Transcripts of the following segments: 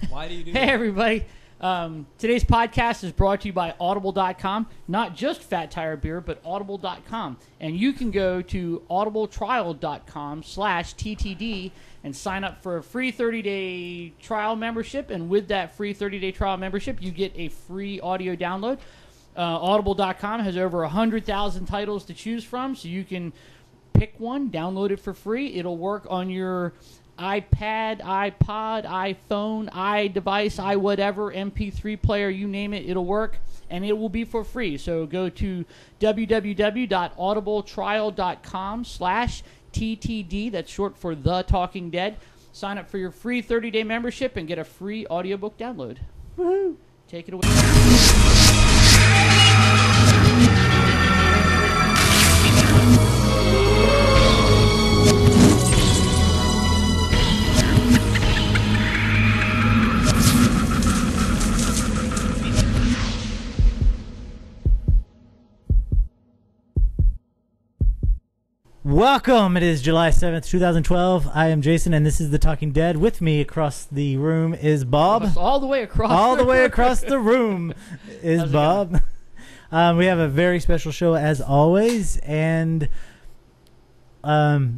Why do you do Hey, that? everybody. Today's podcast is brought to you by Audible.com. Not just Fat Tire Beer, but Audible.com. And you can go to audibletrial.com/TTD and sign up for a free 30-day trial membership. And with that free 30-day trial membership, you get a free audio download. Audible.com has over 100,000 titles to choose from, so you can pick one, download it for free. It'll work on your iPad, iPod, iPhone, iDevice, iWhatever, MP3 player, you name it, it'll work, and it will be for free. So go to www.audibletrial.com/TTD, that's short for The Talking Dead. Sign up for your free 30-day membership and get a free audiobook download. Woohoo! Take it away. Welcome. It is July 7th, 2012. I am Jason, and this is The Talking Dead. With me across the room is Bob. All the way across. All the way across the room is Bob. We have a very special show as always, and I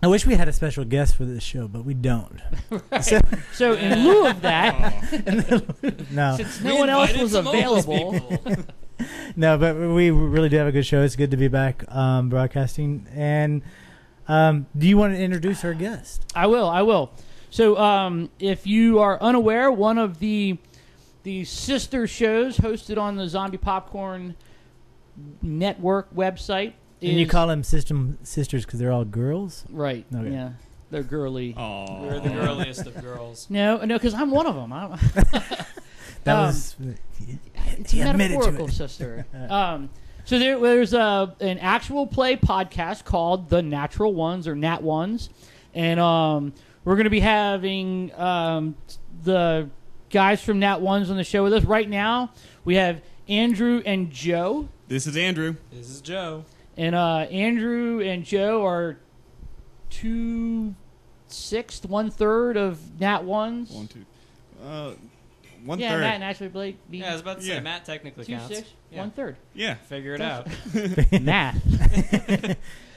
wish we had a special guest for this show, but we don't. Right. So in lieu of that, no, since no one else was available. No, but we really do have a good show. It's good to be back broadcasting. And do you want to introduce our guest? I will. So if you are unaware, one of the sister shows hosted on the Zombie Popcorn Network website is... And you call them sisters because they're all girls? Right. Okay. Yeah. They're girly. Aww. We're the girliest of girls. No, because I'm one of them. That was... It's a metaphorical sister. So there's an actual play podcast called The Natural Ones, or Nat Ones. And we're going to be having the guys from Nat Ones on the show with us. Right now, we have Andrew and Joe. This is Andrew. This is Joe. And Andrew and Joe are 1/3 of Nat Ones. 1/3. Yeah, Matt and Ashley Blake. Yeah, I was about to say Matt technically counts. 2/6, Yeah. 1/3. Yeah. Figure it out. Math.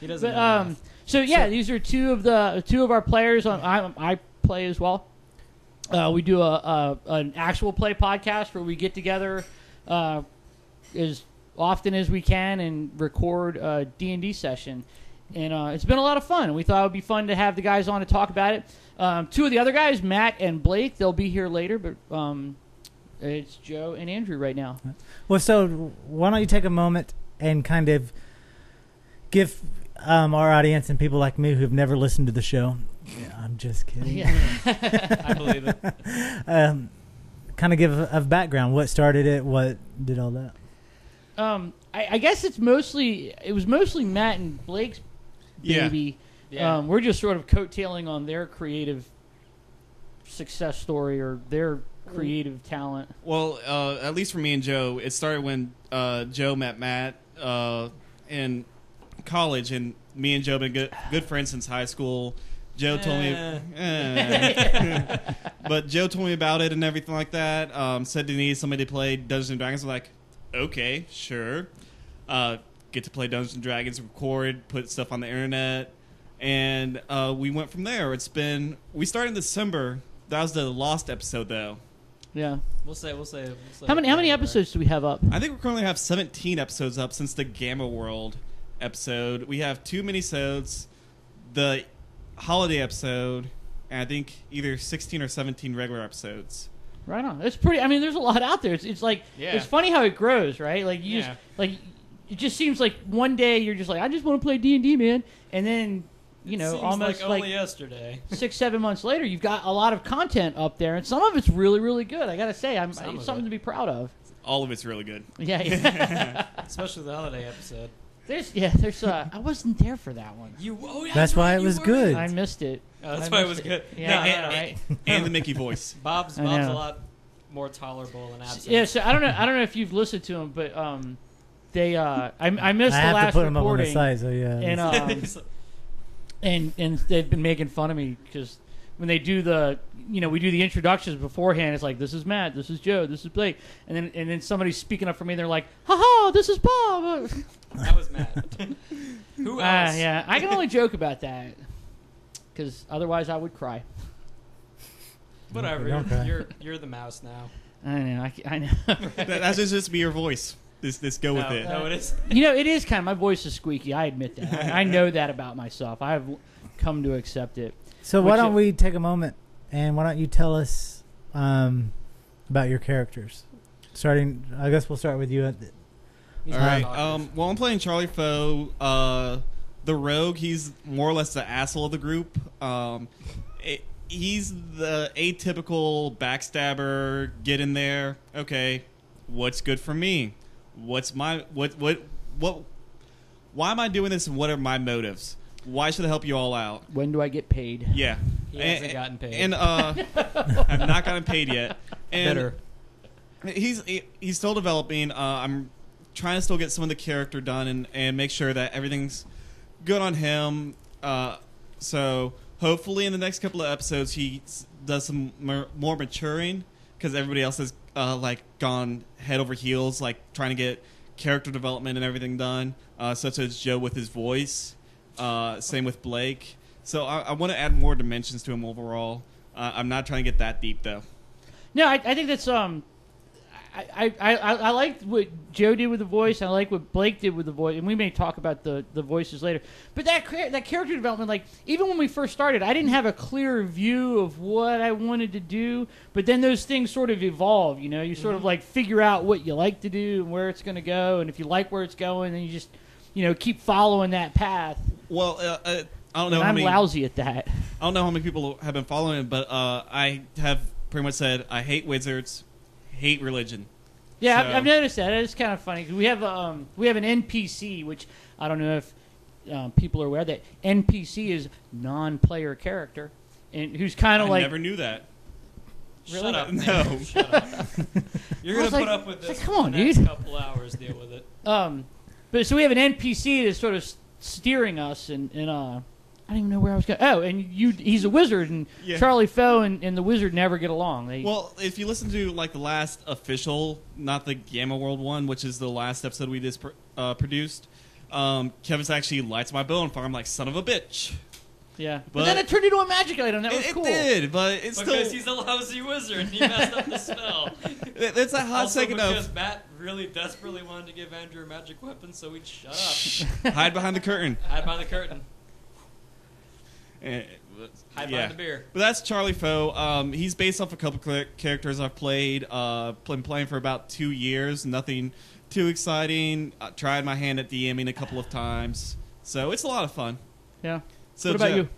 He doesn't know math. So these are two of our players. I play as well. We do an actual play podcast where we get together as often as we can and record a D&D session. And it's been a lot of fun. We thought it would be fun to have the guys on to talk about it. Two of the other guys, Matt and Blake, they'll be here later, but it's Joe and Andrew right now. Well, so why don't you take a moment and kind of give our audience and people like me who've never listened to the show. Yeah, I'm just kidding. Yeah. I believe it. Kind of give a background. What started it? What did all that? I guess it was mostly Matt and Blake's baby. Yeah. We're just sort of coattailing on their creative success story or their creative talent. Well, at least for me and Joe, it started when Joe met Matt in college, and me and Joe have been good friends since high school. Joe told me, but Joe told me about it and everything like that. Said they needed somebody to play Dungeons and Dragons. I'm like, okay, sure. Get to play Dungeons and Dragons, record, put stuff on the internet, and we went from there. We started in December. That was the Lost episode, though. Yeah. We'll say. How many episodes do we have up? I think we currently have 17 episodes up since the Gamma World episode. We have 2 minisodes, the holiday episode, and I think either 16 or 17 regular episodes. Right on. It's pretty. I mean, there's a lot out there. It's like it's funny how it grows, right? Like you just like it just seems like one day you're just like, I just want to play D&D, man, and then almost like only yesterday, 6-7 months later, you've got a lot of content up there, and some of it's really, really good. I gotta say, it's something to be proud of. All of it's really good. Yeah. Especially the holiday episode. There's I wasn't there for that one. That's why it was good. I missed it. Oh, that's why it was good. Yeah, right. And the Mickey voice. Bob's a lot more tolerable than absent. Yeah, so I don't know if you've listened to them, but they I missed the last recording. I have to put them up on the side, so yeah. And and they've been making fun of me because when they do the, we do the introductions beforehand. It's like, this is Matt, this is Joe, this is Blake, and then somebody's speaking up for me. And they're like, haha, this is Bob. That was Matt. Who else? Yeah, I can only joke about that because otherwise I would cry. Whatever. Okay. You're the mouse now. I know. I know. That should just be your voice. This go with it. No, it is. It is kind of, my voice is squeaky. I admit that. I know that about myself. I've come to accept it. So why don't we take a moment and why don't you tell us about your characters? Starting, I guess we'll start with you. All right. Well, I'm playing Charlie Foe, the rogue. He's more or less the asshole of the group. He's the atypical backstabber. Get in there. Okay, what's good for me? What's my what? Why am I doing this? And what are my motives? Why should I help you all out? When do I get paid? Yeah, he hasn't gotten paid, and I've not gotten paid yet. And better. He's still developing. I'm trying to still get some of the character done and make sure that everything's good on him. So hopefully in the next couple of episodes he does some more maturing because everybody else has gone head over heels trying to get character development and everything done, such as Joe with his voice. Same with Blake. So I want to add more dimensions to him overall. I'm not trying to get that deep though. No, I think that's I liked what Joe did with the voice. I like what Blake did with the voice, and we may talk about the voices later. But that character development, even when we first started, I didn't have a clear view of what I wanted to do. But then those things sort of evolve. You sort of figure out what you like to do and where it's going to go, and if you like where it's going, then you just keep following that path. Well, I don't know. I'm lousy at that. I don't know how many people have been following it, but I have pretty much said I hate wizards. Hate religion. Yeah, So- I've noticed that. It's kind of funny. We have an NPC, which I don't know if people are aware that NPC is non-player character, and who's kind of I never knew that. Really? Shut up. No. Man. Shut up. You're I gonna was put up with this. come on, for the next dude. Couple hours, deal with it. But so we have an NPC that's sort of steering us, and I don't even know where I was going. Oh, and he's a wizard, and Yeah. Charlie Foe and the wizard never get along. Well, if you listen to the last official, not the Gamma World one, which is the last episode we just produced, Kevin's actually lights my bow on fire. I'm like, son of a bitch. Yeah, but But- then it turned into a magic item. That was It cool. did, but it's Because still he's a lousy wizard and he messed up the spell. it's a hot Also second because of Matt really desperately wanted to give Andrew a magic weapon, so we'd shut up. hide behind the curtain. Hide behind the curtain. Eh, Hide yeah. behind the beer. But that's Charlie Foe. He's based off a couple characters I've played. Been playing for about 2 years. Nothing too exciting. Tried my hand at DMing a couple of times. So it's a lot of fun. Yeah. So What about Jeff- you?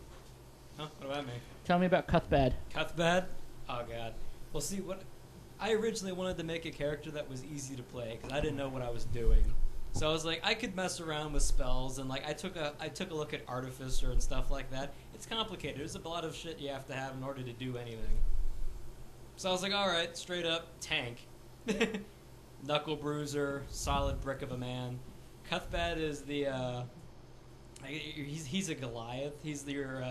Huh? What about me? Tell me about Cuthbad. Cuthbad? Oh god. Well, see, what I originally wanted to make a character that was easy to play because I didn't know what I was doing. So I was like, I could mess around with spells, and I took a look at Artificer and stuff like that. It's complicated. There's a lot of shit you have to have in order to do anything. So I was like, all right, straight up tank, knuckle bruiser, solid brick of a man. Cuthbad is the he's a Goliath. He's your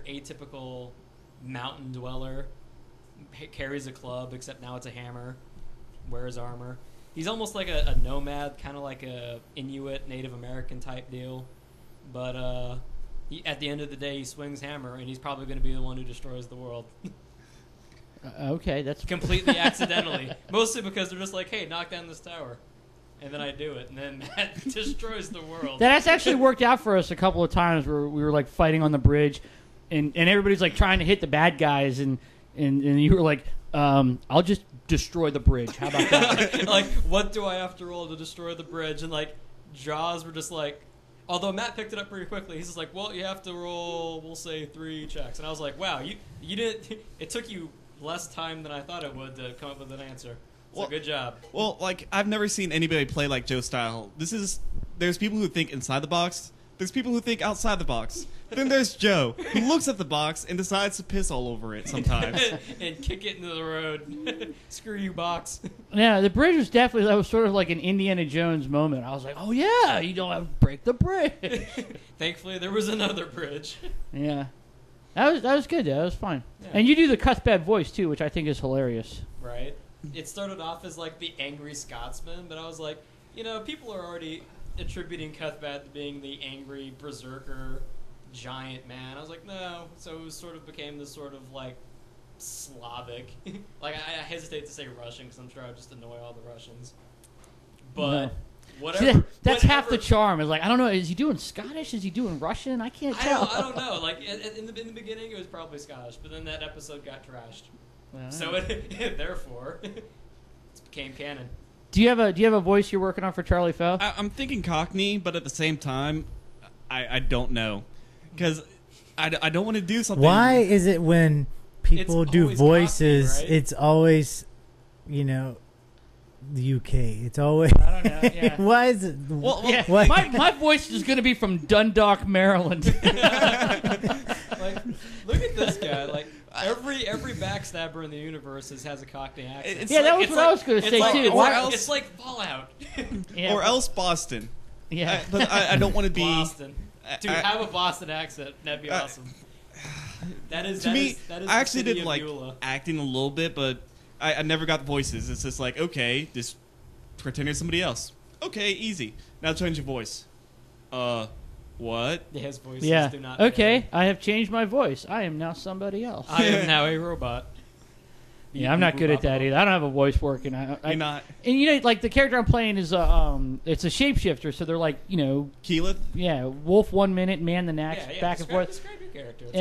atypical mountain dweller. Carries a club, except now it's a hammer. Wears armor. He's almost like a nomad, kind of like a Inuit, Native American type deal. But at the end of the day, he swings hammer, and he's probably going to be the one who destroys the world. Okay, that's Completely accidentally. Mostly because they're just like, hey, knock down this tower. And then I do it, and then Matt destroys the world. That's actually worked out for us a couple of times where we were fighting on the bridge, and everybody's trying to hit the bad guys, and you were like, I'll just destroy the bridge. How about that? What do I have to roll to destroy the bridge? And Jaws were just although Matt picked it up pretty quickly, he's just like, well, you have to roll, we'll say 3 checks. And I was like, wow, you didn't. It took you less time than I thought it would to come up with an answer. So Well- good job. Well, I've never seen anybody play like Joe style. There's people who think inside the box. There's people who think outside the box. Then there's Joe, who looks at the box and decides to piss all over it sometimes. And kick it into the road. Screw you, box. Yeah, the bridge was definitely, that was sort of like an Indiana Jones moment. I was like, oh yeah, you don't have to break the bridge. Thankfully, there was another bridge. Yeah. That was good. That was fun. Yeah. And you do the Cuthbert voice too, which I think is hilarious. Right. It started off as like the angry Scotsman, but I was like, people are already attributing Cuthbert to being the angry berserker giant man. I was like, no. So it sort of became this sort of like Slavic. Like I hesitate to say Russian because I'm sure I would just annoy all the Russians. But No. whatever. See, that's half the charm. Is like, I don't know. Is he doing Scottish? Is he doing Russian? I can't tell. I don't know. Like in the beginning, it was probably Scottish, but then that episode got trashed. So therefore, it became canon. Do you have a voice you're working on for Charlie Fell? I'm thinking Cockney, but at the same time, I don't know because I don't want to do something. Why is it when people It's do always voices, Cockney, right? it's always, the UK? It's always. I don't know. Yeah. Why is it? Yeah, What? my voice is going to be from Dundalk, Maryland. Like, look at this guy. Like every backstabber in the universe has a Cockney accent. It's Yeah, that was it's what I was gonna say, like, too. It's, Why like, else- it's like Fallout. Yeah. or else Boston. Yeah. But I don't want to be. Boston. Dude, I- have a Boston accent. That'd be awesome. That is To me, that is I the actually city did of like Beulah. acting a little bit, but I never got the voices. It's just like, okay, just pretend you're somebody else. Okay, easy. Now change your voice. What? His voices Yeah. do not. Okay, vary. I have changed my voice. I am now somebody else. I am now a robot. Yeah, I'm not good at that either. I don't have a voice working. You're not And like the character I'm playing is it's a shapeshifter, so they're like Keyleth? wolf 1 minute, man the next, Yeah, back and forth. Describe your character. It's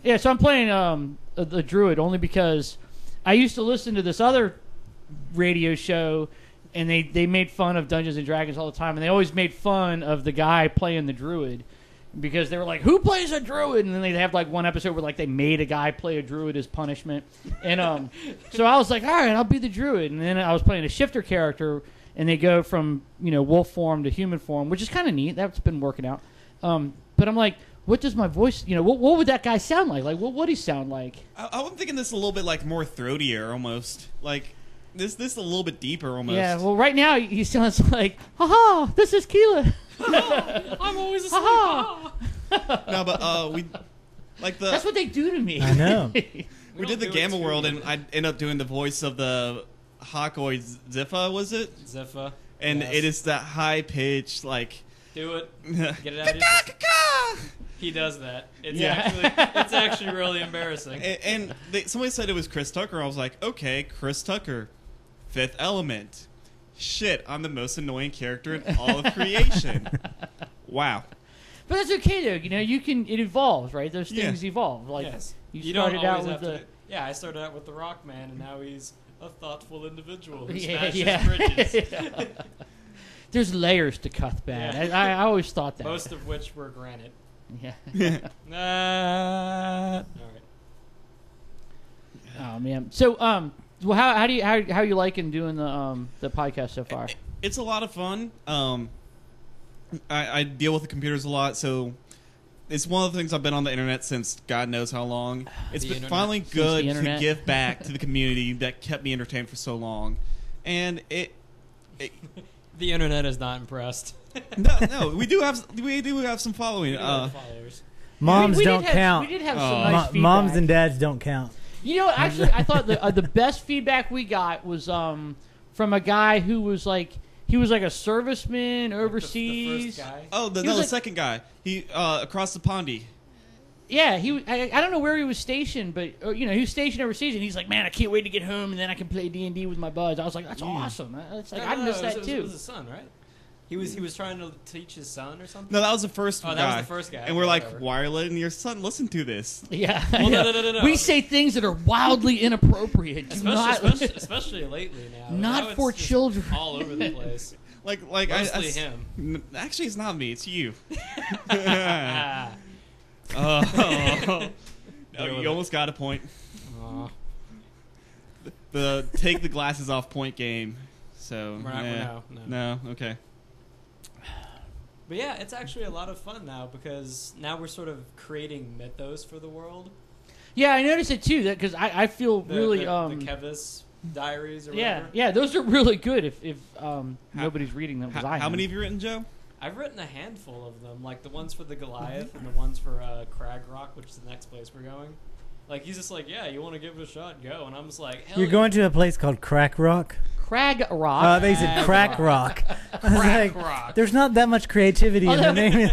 And so I'm playing the druid only because I used to listen to this other radio show, and they made fun of Dungeons and Dragons all the time, and they always made fun of the guy playing the druid because they were like, "Who plays a druid?" And then they'd have like one episode where like they made a guy play a druid as punishment, and so I was like, "All right, I'll be the druid." And then I was playing a shifter character, and they go from wolf form to human form, which is kind of neat. That's been working out. But I'm like, what does my voice? What would that guy sound like? Like, what would he sound like? I'm thinking this a little bit like more throatier almost. Like this a little bit deeper almost. Yeah, well, right now he sounds like, "Ha this is Keela." I'm always asleep. Ha No, but we like the That's what they do to me. I know. we did the do it Gamma to World, you. and I ended up doing the voice of the Hawkeye Ziffa, was it? Zephyr. And Yes. it is that high pitched like. Do it. Get it out of your system. He does that. It's actually really embarrassing. And somebody said it was Chris Tucker. I was like, okay, Chris Tucker, Fifth Element. Shit, I'm the most annoying character in all of creation. Wow. But that's okay though. It evolves, right? Those things Yeah. evolve. Like Yes. you don't started out always with have the. Yeah, I started out with the Rock Man, and now he's a thoughtful individual who Yeah, smashes yeah. bridges. There's layers to Cuthbert. Yeah. I always thought that. Most of which were granite. Yeah. All right. Oh man. So well, how are you liking doing the podcast so far? It's a lot of fun. I deal with the computers a lot, so it's one of the things I've been on the internet since God knows how long. It's The been internet. finally Since good the to internet. give back to the community that kept me entertained for so long. And The internet is not impressed. no, we do have some following. Followers. Moms We did don't have- count. We did have Oh. some nice feedback. Moms and dads don't count. Actually, I thought the best feedback we got was from a guy who was like a serviceman overseas. The first guy. Oh, He no, was the like- second guy. He across the pondy. Yeah, I don't know where he was stationed, but he was stationed overseas, and he's like, "Man, I can't wait to get home, and then I can play D&D with my buds." I was like, "That's awesome." It's like I missed that It too. was his son, right? He was trying to teach his son or something. No, that was the first guy. Oh, that was the first guy. And we're like, Whatever. why are you letting your son listen to this? Yeah. Well, yeah. no. We say things that are wildly inappropriate. Do not, Especially lately now. not Now it's for just children. all over the place. Like Mostly him. Actually, it's not me. It's you. Ah. Oh, Deal with you it. almost got a point. Aw. The take the glasses off point game. So We're not- no, okay. But yeah, it's actually a lot of fun now because now we're sort of creating mythos for the world. Yeah, I noticed it too. That because I feel The, really the Kevis diaries or yeah, whatever. yeah, those are really good if nobody's reading them. 'Cause I How am. many have you written, Joe? I've written a handful of them, like the ones for the Goliath and the ones for Crag Rock, which is the next place we're going. Like, he's just like, yeah, you want to give it a shot, go. And I'm just like, hell You're going to a place called Crack Rock? Crag Rock. Oh, they said Crack Rock. I was like, Rock. there's not that much creativity in the name.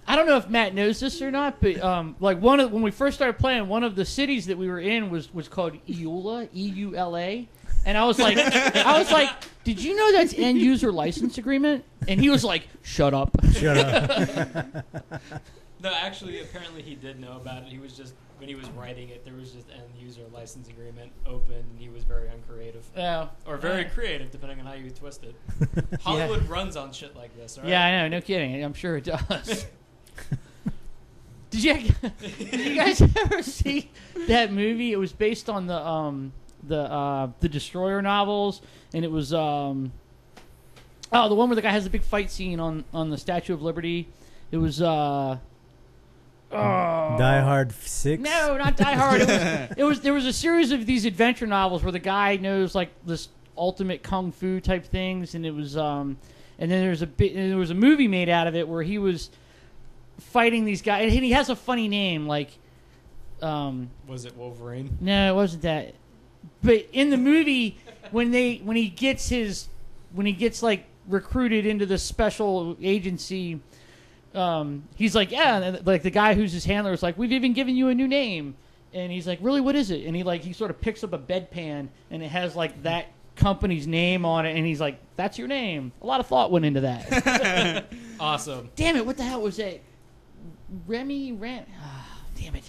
I don't know if Matt knows this or not, but like when we first started playing, one of the cities that we were in was called Eula, E-U-L-A, and I was like, did you know that's end user license agreement? And he was like, shut up. Shut up. No, actually, apparently he did know about it. He was just, when he was writing it, there was just end user license agreement open. And he was very uncreative. Yeah. Or very creative, depending on how you twist it. Hollywood runs on shit like this, right? Yeah, I know. No kidding. I'm sure it does. Did you guys ever see that movie? It was based on the Destroyer novels, and it was the one where the guy has a big fight scene on the Statue of Liberty. It was Die Hard 6? No, not Die Hard. There was a series of these adventure novels where the guy knows like this ultimate kung fu type things, and it was and then there was a movie made out of it where he was fighting these guys, and he has a funny name like was it Wolverine? No, it wasn't that. But in the movie, when he gets like recruited into this special agency, he's like, yeah, and like the guy who's his handler is like, we've even given you a new name, and he's like, really, what is it? And he sort of picks up a bedpan, and it has like that company's name on it, and he's like, that's your name. A lot of thought went into that. Awesome. Damn it, what the hell was that? Damn it.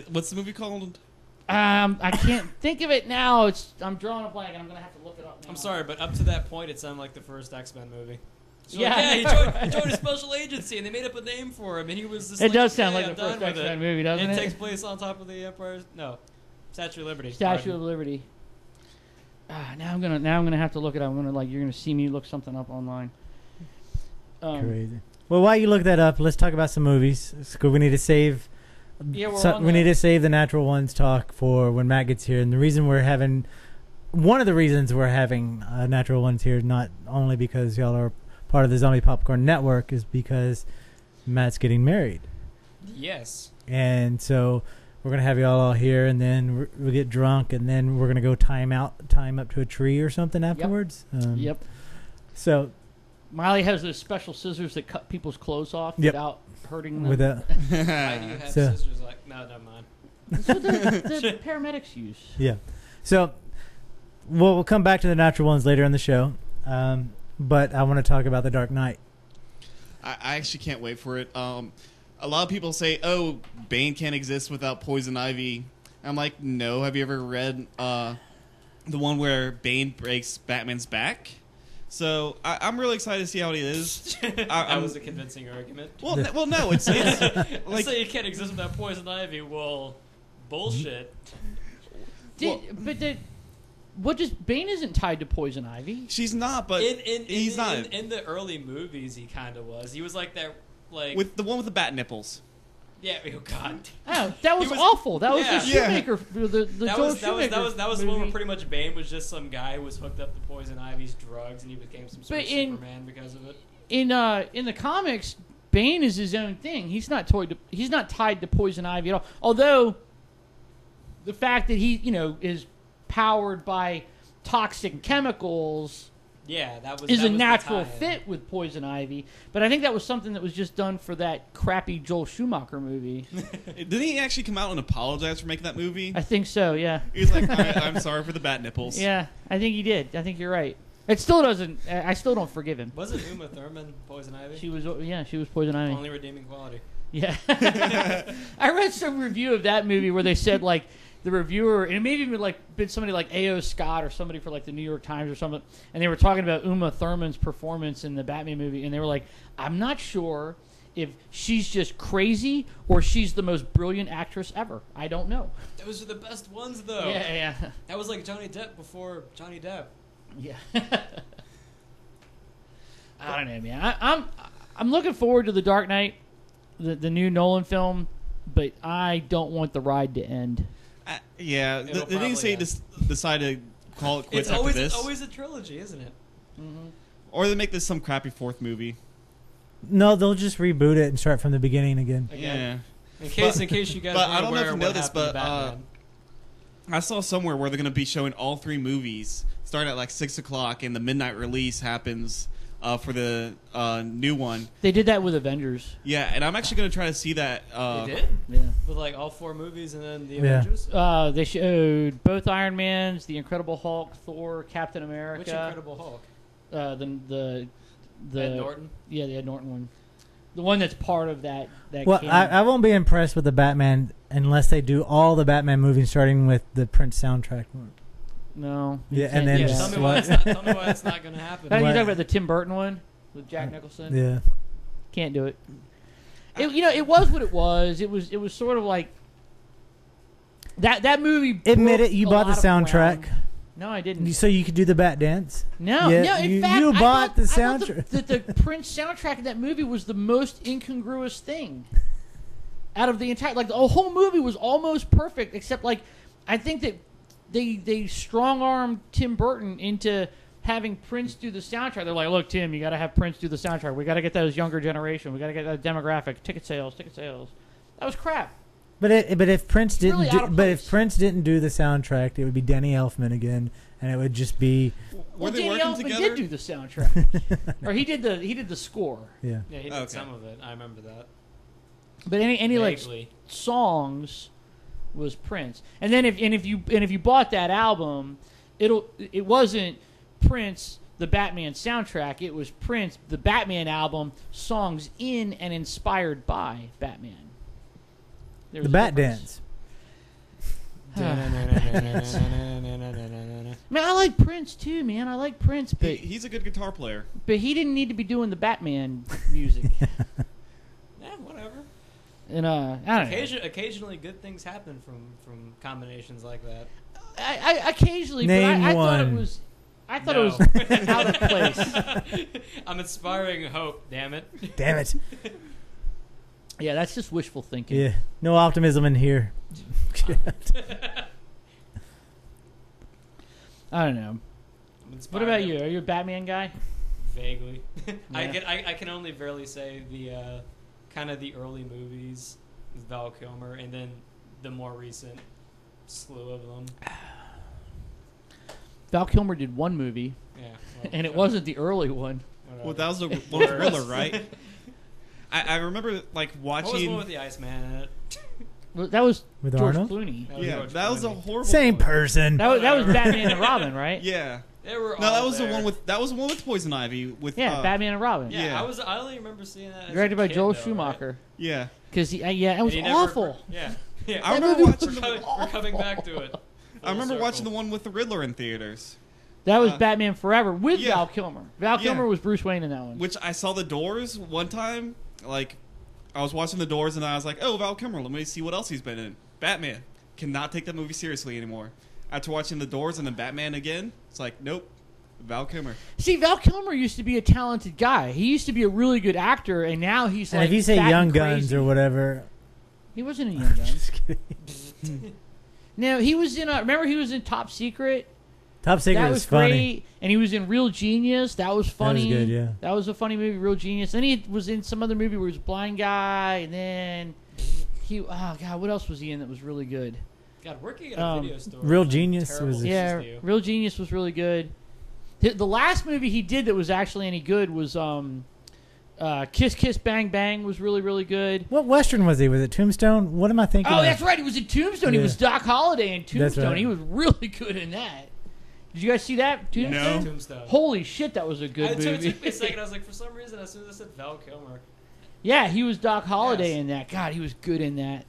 What's the movie called? I can't think of it now. I'm drawing a blank, and I'm gonna have to look it up now. I'm sorry, but up to that point, it sounded like the first X-Men movie. So Yeah. he joined a special agency, and they made up a name for him, and he was just It like, does sound "Yeah, like I'm the first done with X-Men movie, doesn't it? It takes place on top of the Empire's... No. Statue of Liberty. Statue of Liberty. Now I'm gonna have to look it up. You're gonna see me look something up online. Crazy. Well, while you look that up, let's talk about some movies. We need to save... we need to save the Natural Ones talk for when Matt gets here. And one of the reasons we're having Natural Ones here, not only because y'all are part of the Zombie Popcorn Network, is because Matt's getting married. Yes. And so we're going to have y'all all here, and then we'll get drunk, and then we're going to go time up to a tree or something afterwards. Yep. So Miley has those special scissors that cut people's clothes off without hurting them. Why do you have scissors like... No, never mind. That's what the paramedics use. Yeah. So we'll come back to the Natural Ones later in the show. But I want to talk about The Dark Knight. I actually can't wait for it. A lot of people say, oh, Bane can't exist without Poison Ivy. I'm like, no. Have you ever read the one where Bane breaks Batman's back? So I'm really excited to see how it is. That was a convincing argument. Well, no, it's like, say you can't exist without Poison Ivy. Well, bullshit. Bane isn't tied to Poison Ivy. She's not, but he's not. In the early movies, he kind of was. He was like that, like with the one with the bat nipples. Yeah. Oh God. Oh, that was awful. That was the Shoemaker. That was the one where pretty much Bane was just some guy who was hooked up to Poison Ivy's drugs, and he became some sort of Superman because of it. In the comics, Bane is his own thing. He's not tied to Poison Ivy at all. Although the fact that he is powered by toxic chemicals. Yeah, that was a natural fit with Poison Ivy, but I think that was something that was just done for that crappy Joel Schumacher movie. Didn't he actually come out and apologize for making that movie? I think so. Yeah. He's like, I'm sorry for the bat nipples. Yeah, I think he did. I think you're right. It still doesn't. I still don't forgive him. Wasn't Uma Thurman Poison Ivy? She was. Yeah, she was Poison Ivy. Only redeeming quality. Yeah. I read some review of that movie where they said like. The reviewer, and it may have even been somebody like A.O. Scott or somebody for like the New York Times or something, and they were talking about Uma Thurman's performance in the Batman movie, and they were like, I'm not sure if she's just crazy or she's the most brilliant actress ever. I don't know. Those are the best ones, though. Yeah. That was like Johnny Depp before Johnny Depp. Yeah. I don't know, man. I'm looking forward to The Dark Knight, the new Nolan film, but I don't want the ride to end. Yeah, they didn't say decide to call it quits after this. It's always a trilogy, isn't it? Mm-hmm. Or they make this some crappy fourth movie. No, they'll just reboot it and start from the beginning again. Again. Yeah. In case you guys. But weren't I don't know if aware you what know this, happened to but Batman. I saw somewhere where they're going to be showing all 3 movies starting at like 6 o'clock, and the midnight release happens for the new one. They did that with Avengers. Yeah, and I'm actually going to try to see that. They did Yeah. with like all 4 movies and then the Yeah. Avengers. They showed both Iron Mans, the Incredible Hulk, Thor, Captain America. Which Incredible Hulk? The Ed Norton. Yeah, the Ed Norton one. The one that's part of that. Well, canon. I won't be impressed with the Batman unless they do all the Batman movies starting with the Prince soundtrack. No. Yeah, you and can't then do Yeah, just that. tell me why it's not. Tell me why it's not going to happen. You What? talking about the Tim Burton one with Jack Nicholson? Yeah. Can't do it. It was what it was. It was sort of like that movie. Admit broke it, you a bought the lot of soundtrack. ground. No, I didn't. So you could do the Bat Dance. No, Yeah, no. In you- fact, you I bought thought, the I thought soundtrack. that the Prince soundtrack in that movie was the most incongruous thing out of the entire. Like the whole movie was almost perfect, except like I think that they strong armed Tim Burton into having Prince do the soundtrack. They're like, look, Tim, you got to have Prince do the soundtrack. We got to get those younger generation. We got to get that demographic. Ticket sales. That was crap. But if Prince It's didn't really out of place. if Prince didn't do the soundtrack, it would be Danny Elfman again, and it would just be Were they Danny working Elfman together? did do the soundtrack, or he did the score. yeah. Yeah, he did Okay. some of it. I remember that. But any like Vaguely. songs was Prince. And then if you bought that album, it wasn't Prince the Batman soundtrack. It was Prince the Batman album, songs in and inspired by Batman. There The was a Bat difference. Dance. Man, I like Prince too, man. I like Prince, but He's a good guitar player. he didn't need to be doing the Batman music. Yeah, whatever. And I don't know. Occasionally, good things happen from combinations like that. I occasionally, Name but I thought it one. was. I thought No. it was out of place. I'm inspiring hope. Damn it. Damn it. Yeah, that's just wishful thinking. Yeah. No optimism in here. I don't know. I'm What inspired about you? Are you a Batman guy? Vaguely. Yeah. I can only barely say the kind of the early movies with Val Kilmer, and then the more recent slew of them. Val Kilmer did one movie, Yeah. Well, and it wasn't the early one. whatever. Well, that was the one with Riddler, right? I remember like What was the watching. one with the Iceman in it? Well, that was With George Arnold? Clooney. Yeah, George that was a Clooney. horrible. Same one. person. That was Whatever. Batman and Robin, right? Yeah. They were No, all that was there. the one with Poison Ivy with Yeah, Batman and Robin. Yeah, Yeah. I only remember seeing that. As Directed a by kid, Joel though, Schumacher. Yeah. Because it was And he never- awful. Yeah. Yeah. I That remember movie watching. was We're coming back to it. I remember Full watching circle. the one with the Riddler in theaters, That was Batman Forever with yeah. Val Kilmer. Val Yeah. Kilmer was Bruce Wayne in that one. which I saw the Doors one time. Like, I was watching the Doors and I was like, "Oh, Val Kilmer, let me see what else he's been in." Batman. Cannot take that movie seriously anymore. After watching the Doors and then Batman again, it's like, nope, Val Kilmer. See, Val Kilmer used to be a talented guy. He used to be a really good actor, and now he's And like if you say fat Young and Guns crazy. or whatever, He wasn't in Young Guns. just kidding. No, he was in. Remember, he was in Top Secret. Top Secret That was was funny. great, and he was in Real Genius. That was funny. good, yeah. That was a funny movie, Real Genius. Then he was in some other movie where he was a blind guy, and then oh god, what else was he in that was really good? God, working at a video store. Real is like Genius terrible was- news Yeah, to you. Real Genius was really good. The last movie he did that was actually any good was Kiss Kiss Bang Bang was really really good. What Western was he? Was it Tombstone? What am I thinking Oh, of? that's right. He was in Tombstone. He Yeah. was Doc Holliday in That's Tombstone. right. He was really good in that. Did you guys see that? Tombstone? No. Tombstone. Holy shit, that was a good It movie. took me a second. I was like, for some reason, as soon as I said Val Kilmer, Yeah, he was Doc Holliday Yes. in that. God, he was good in that.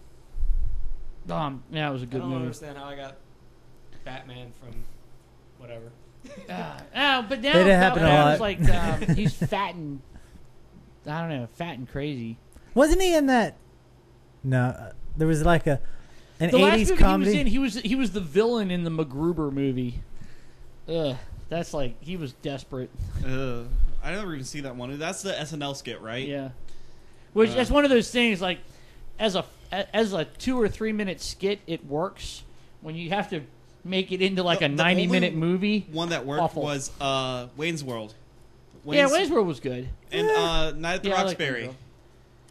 Yeah, it was a I good don't movie. understand how I got Batman from whatever. But now It happened a Batman's lot. like he's fat and I don't know, fat and crazy. Wasn't he in that? No, there was like an The last 80s movie comedy. he was in, he was the villain in the MacGruber movie. Ugh, that's like he was desperate. I never even see that one. That's the SNL skit, right? Yeah, which that's one of those things. Like as a 2 or 3 minute skit, it works. When you have to make it into like a The 90-minute only movie, One that worked Awful. was Wayne's World. Wayne's World was good. And Night at the I like Roxbury. Wayne's World.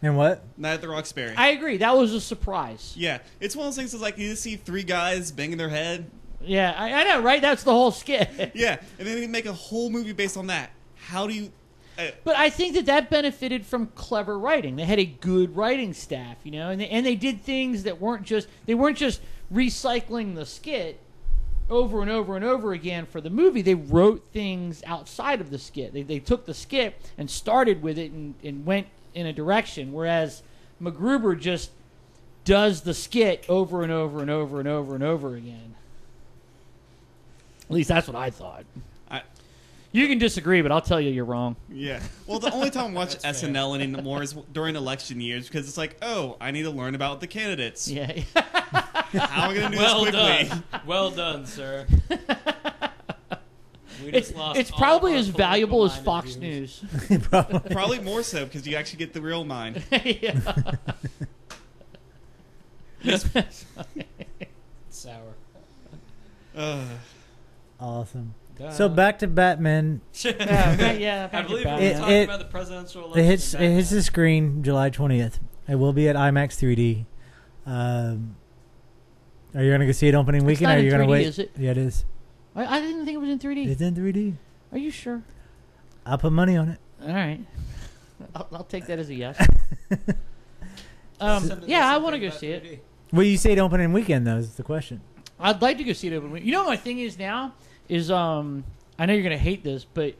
And what? Night at the Roxbury. I agree. That was a surprise. Yeah, it's one of those things that's like you just see three guys banging their head. Yeah, I know, right? That's the whole skit. Yeah, and then they make a whole movie based on that. How do you... But I think that benefited from clever writing. They had a good writing staff, you know, and they did things that weren't just recycling the skit over and over and over again for the movie. They wrote things outside of the skit. They took the skit and started with it and went in a direction, whereas MacGruber just does the skit over and over and over and over and over again. At least that's what I thought. You can disagree, but I'll tell you you're wrong. Yeah. Well, the only time I watch SNL anymore is during election years because it's like, oh, I need to learn about the candidates. Yeah. How am I going to do this quickly? Done. Well done, sir. It's probably as valuable as Fox News. Probably more so because you actually get the real mind. Sour. Awesome. So back to Batman. I believe we're talking about the presidential election. It hits the screen July 20th. It will be at IMAX 3D. Are you going to go see it opening weekend? Or are you going to wait? Is it? Yeah, it is. I didn't think it was in 3D. It's in 3D. Are you sure? I'll put money on it. All right. I'll take that as a yes. I want to go see it. Well, you say it opening weekend, though, is the question. I'd like to go see it opening weekend. You know what my thing is now? I know you're going to hate this, but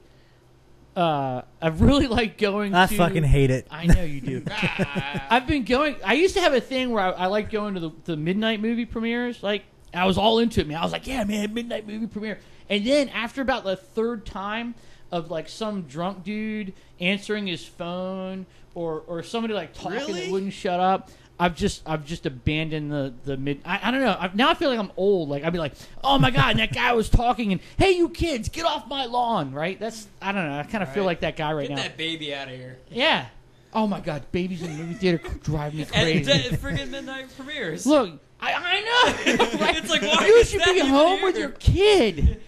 I really like going I fucking hate it. I know you do. I've been going... I used to have a thing where I like going to the midnight movie premieres. Like, I was all into it, man. I was like, yeah, man, midnight movie premiere. And then after about the third time of, like, some drunk dude answering his phone or somebody, like, talking that wouldn't shut up... I've just abandoned the mid. I don't know. Now I feel like I'm old. Like I'd be like, oh my god, and that guy was talking, and hey, you kids, get off my lawn, right? I don't know. I kind of feel like that guy right now. Get that baby out of here. Yeah. Oh my god, babies in the movie theater drive me crazy. And friggin' midnight premieres. Look, I know. Right? It's like, why you is should that be even home here? with your kid.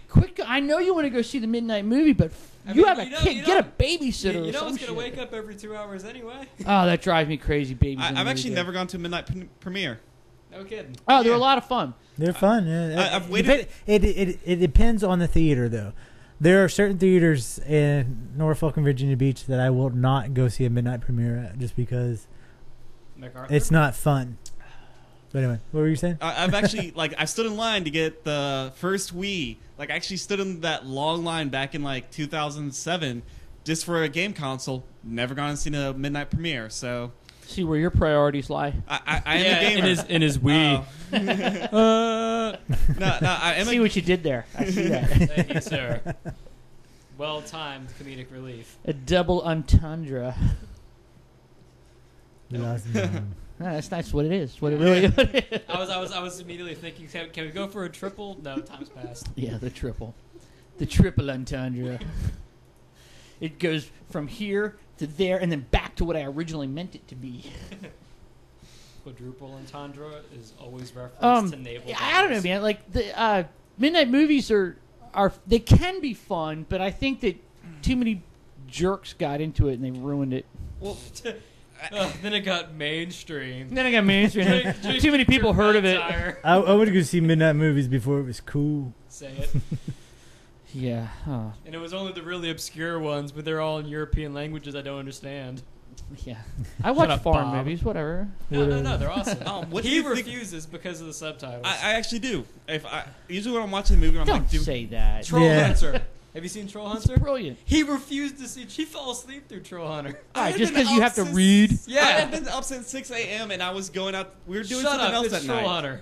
Quick, I know you want to go see the midnight movie, but you have a kid. Get a babysitter. You know or what's some gonna shit. wake up every 2 hours anyway. Oh, that drives me crazy, babies. I've actually never gone to a midnight premiere. No kidding. Oh, they're a lot of fun. They're fun. Yeah. I've waited. It depends on the theater, though. There are certain theaters in Norfolk and Virginia Beach that I will not go see a midnight premiere at just because it's not fun. But anyway, what were you saying? I've actually, I stood in line to get the first Wii. I actually stood in that long line back in, 2007 just for a game console. Never gone and seen a midnight premiere, so... See where your priorities lie. I am a gamer. In his Wii. I am See what you did there. I see that. Thank you, sir. Well-timed comedic relief. A double entendre. No. That's what it is. What it really is. I was immediately thinking, can we go for a triple? No, time's passed. Yeah, the triple. The triple entendre. It goes from here to there and then back to what I originally meant it to be. Quadruple entendre is always referenced to naval. I don't know, man. Like the midnight movies are they can be fun, but I think that too many jerks got into it and they ruined it. Well, then it got mainstream. Too many people heard of it. I would go see midnight movies before it was cool. Say it. Yeah. Huh. And it was only the really obscure ones, but they're all in European languages I don't understand. Yeah. I watch foreign Bob. movies, whatever. No, they're awesome. He refuses because of the subtitles. I actually do. Usually when I'm watching a movie, I'm Don't like... say that. Troll Hunter. Have you seen Troll Hunter? It's brilliant. He refused to see it. He fell asleep through Troll Hunter. Just because you have to read? Yeah. I had been up since 6 a.m. and I was going out... We were doing something else that night. Troll Hunter.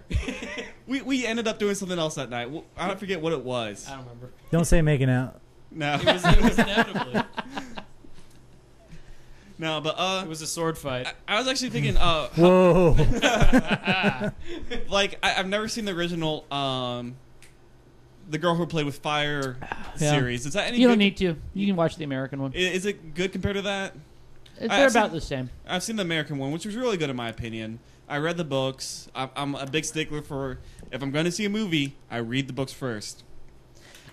We ended up doing something else that night. I don't forget what it was. I don't remember. Don't say making out. No. It was inevitably. No, but it was a sword fight. I was actually thinking, whoa. I've never seen the original The Girl Who Played with Fire series. Is that any You good? don't need to. You can watch the American one. Is it good compared to that? They're about the same. I've seen the American one, which was really good in my opinion. I read the books. I'm a big stickler for if I'm going to see a movie, I read the books first.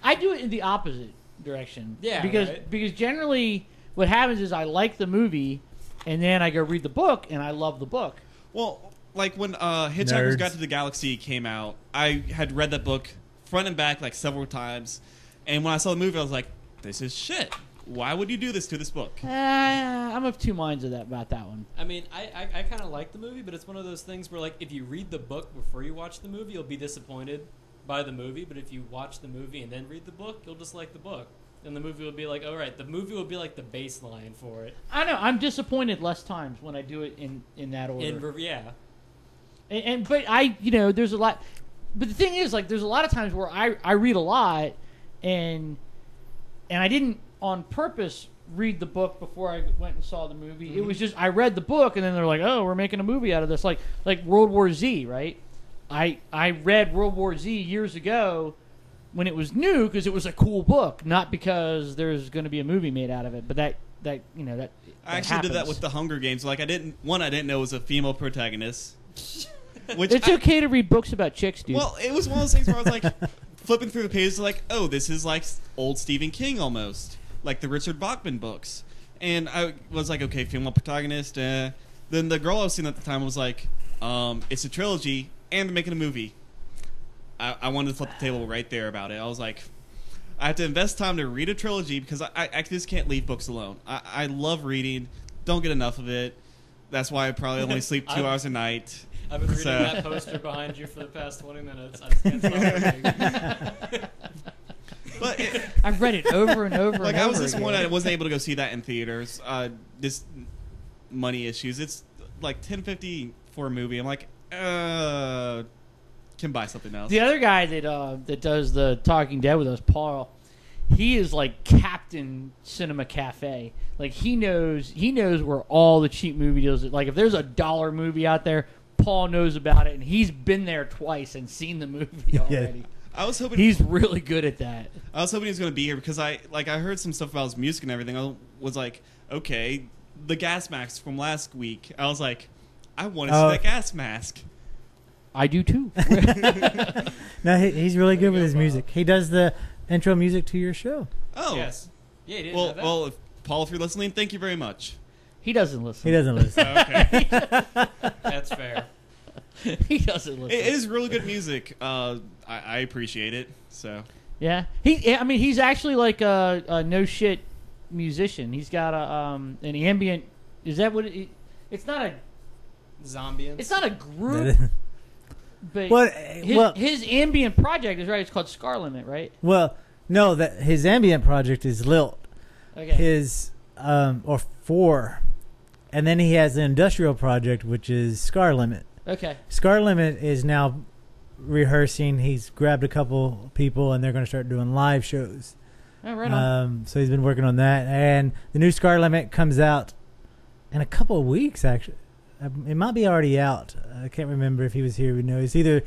I do it in the opposite. direction. Yeah, because generally what happens is I like the movie, and then I go read the book, and I love the book. Well, like when Hitchhiker's Guide to the Galaxy came out, I had read that book front and back like several times, and when I saw the movie, I was like, "This is shit. Why would you do this to this book?" I'm of two minds about that one. I mean, I kind of like the movie, but it's one of those things where, like, if you read the book before you watch the movie, you'll be disappointed by the movie. But if you watch the movie and then read the book, you'll just like the book. And the movie will be like, all right, the movie will be like the baseline for it. I know. I'm disappointed less times when I do it in that order. Yeah. But there's a lot. But the thing is, like, there's a lot of times where I read a lot, and I didn't on purpose read the book before I went and saw the movie. Mm-hmm. It was just I read the book, and then they're like, oh, we're making a movie out of this, like World War Z, right? I read World War Z years ago when it was new because it was a cool book, not because there's going to be a movie made out of it. But that I actually happens. Did that with the Hunger Games. Like I didn't know it was a female protagonist. Which it's okay to read books about chicks, dude. Well, it was one of those things where I was like flipping through the pages, like, oh, this is like old Stephen King almost, like the Richard Bachman books. And I was like, okay, female protagonist. Then the girl I was seeing at the time was like, it's a trilogy and they're making a movie. I wanted to flip the table right there about it. I was like, I have to invest time to read a trilogy because I just can't leave books alone. I love reading, don't get enough of it. That's why I probably only sleep 2 hours a night. I've been reading that poster behind you for the past 20 minutes. I just can't stop reading. But I've read it over and over. Like and I was over just again. one. I wasn't able to go see that in theaters. This money issues. It's like $10.50 for a movie. I'm like, can buy something else. The other guy that does the Talking Dead with us, Paul, he is like Captain Cinema Cafe. Like he knows where all the cheap movie deals are. Like if there's a $1 movie out there, Paul knows about it, and he's been there twice and seen the movie already. Yeah. I was hoping he's really good at that. I was hoping he was going to be here because I heard some stuff about his music and everything. I was like, okay, the gas mask from last week. I was like, I want to see that gas mask. I do too. No, he's really good with his music. He does the intro music to your show. Oh, yes. Yeah, he did. Well, Paul, if you're listening, thank you very much. He doesn't listen. He doesn't listen. Oh, okay. That's fair. He doesn't listen. It is really good music. I appreciate it. So yeah, he's actually like a no shit musician. He's got an ambient. Is that what it's not a Zombians? It's not a group. But his ambient project is right. It's called Scar Limit, right? Well, no, that his ambient project is Lilt. Okay. His or 4, and then he has an industrial project which is Scar Limit. Okay. Scar Limit is now rehearsing. He's grabbed a couple people, and they're going to start doing live shows. Oh, right on. So he's been working on that, and the new Scar Limit comes out in a couple of weeks. Actually, it might be already out. I can't remember if he was here. We know it's either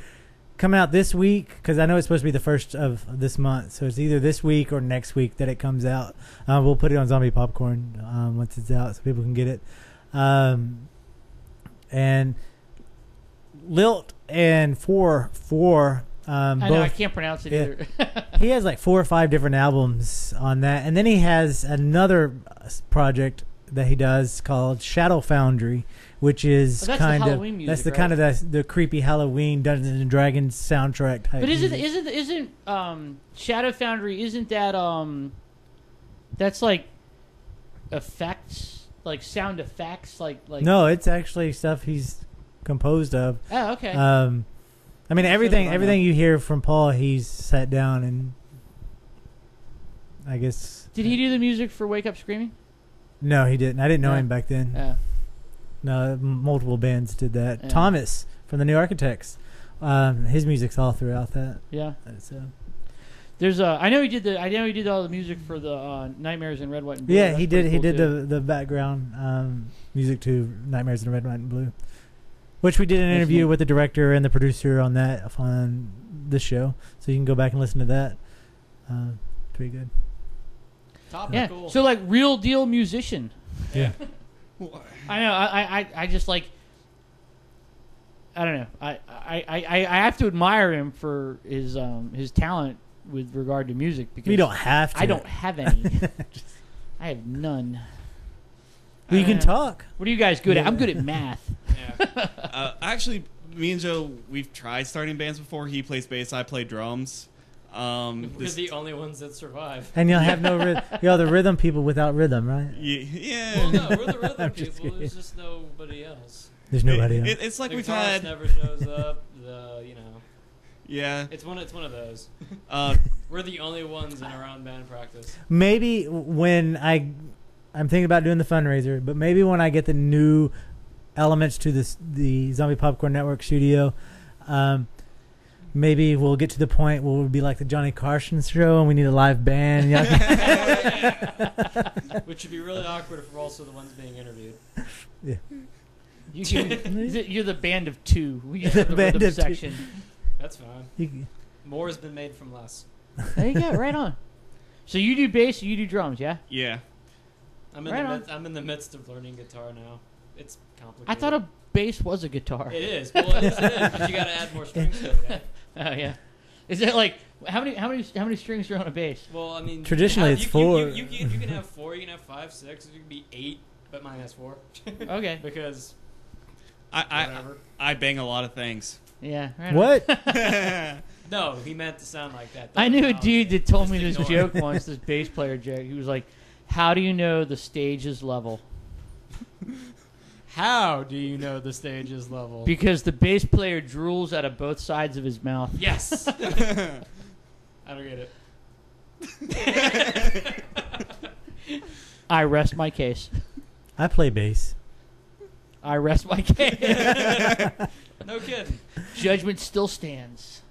coming out this week because I know it's supposed to be the first of this month. So it's either this week or next week that it comes out. We'll put it on Zombie Popcorn once it's out, so people can get it. And Lilt and 4 I know, both, I can't pronounce it either. he has like 4 or 5 different albums on that, and then he has another project that he does called Shadow Foundry, which is kind of music, that's the right? kind of the creepy Halloween Dungeons and Dragons soundtrack type. But music. isn't Shadow Foundry? Isn't that that's like effects, like sound effects, like No, it's actually stuff he's composed of. Oh, okay. I mean everything you hear from Paul, he's sat down and I guess. Did he do the music for Wake Up Screaming? No, he didn't. I didn't know him back then. Yeah. No, multiple bands did that. Yeah. Thomas from the New Architects, his music's all throughout that. Yeah. So. There's I know he did all the music for the Nightmares in Red, White, and Blue. Yeah, That's he did. pretty He cool did the background music to Nightmares in Red, White, and Blue, which we did an interview with the director and the producer on the show. So you can go back and listen to that. Pretty good. Yeah. Cool. So like real deal musician. Yeah. I know. I just like. I don't know. I have to admire him for his talent with regard to music because We don't have to. I don't have any. I have none. Well, you can talk. What are you guys good at? I'm good at math. Yeah. Actually, me and Joe, we've tried starting bands before. He plays bass, I play drums. We're the only ones that survive. And you'll have no rhythm. You're the rhythm people without rhythm, right? Yeah. Well, no, we're the rhythm I'm just people. kidding. There's just nobody else. There's nobody else. It's like The we've guitarist had. never shows up. Yeah. It's one of those. Uh, We're the only ones in our own band practice. Maybe when I'm thinking about doing the fundraiser, but maybe when I get the new elements to the Zombie Popcorn Network studio, maybe we'll get to the point where we'll be like the Johnny Carson show and we need a live band. Which would be really awkward if we're also the ones being interviewed. Yeah. You're the band of two. We The have the band rhythm of two. section. That's fine. More has been made from less. There you go. Right on. So you do bass, you do drums, yeah? yeah. I'm in the midst of learning guitar now. It's complicated. I thought a bass was a guitar. It is. Well, it is, but you got to add more strings to it. Yeah. Oh yeah. Is it like how many strings are on a bass? Well, I mean, Traditionally, it's 4. You can have 4. You can have 5, 6. You can be 8, but mine has 4. Okay. Because I bang a lot of things. Yeah. Right on. What? no, he meant to sound like that. I knew a dude that told Just me this ignore joke it. once, this bass player joke. He was like, "How do you know the stage is level?" How do you know the stage is level? Because the bass player drools out of both sides of his mouth. Yes. I don't get it. I rest my case. I play bass. I rest my case. No kidding. Judgment still stands.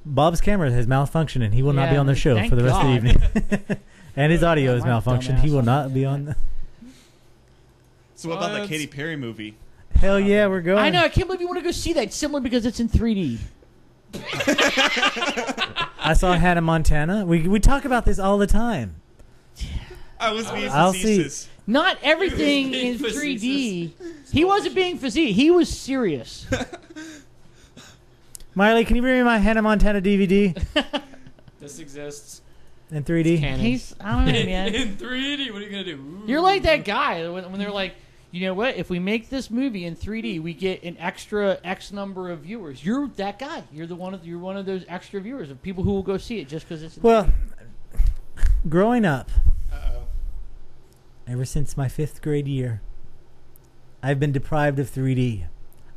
Bob's camera has malfunctioned and he will not be Yeah, on the show thank for the rest of the God. evening. And his audio is My malfunctioned. He dumbass. will not be on. So what about that What? Katy Perry movie? Hell yeah, we're going. I know. I can't believe you want to go see that. Simply because it's in 3D. I saw Hannah Montana. We talk about this all the time. I was being I'll see. facetious. Not everything being in 3D. facetious. He wasn't being facetious. He was serious. Miley, can you bring me my Hannah Montana DVD This exists. in 3D? Canon. He's. I don't know, man. In 3D, what are you gonna do? Ooh. You're like that guy when they're like, you know what? If we make this movie in 3D, we get an extra X number of viewers. You're that guy. You're one of those extra viewers of people who will go see it just because it's. In Well, 3D. growing up, Uh-oh. ever since my 5th grade year, I've been deprived of 3D.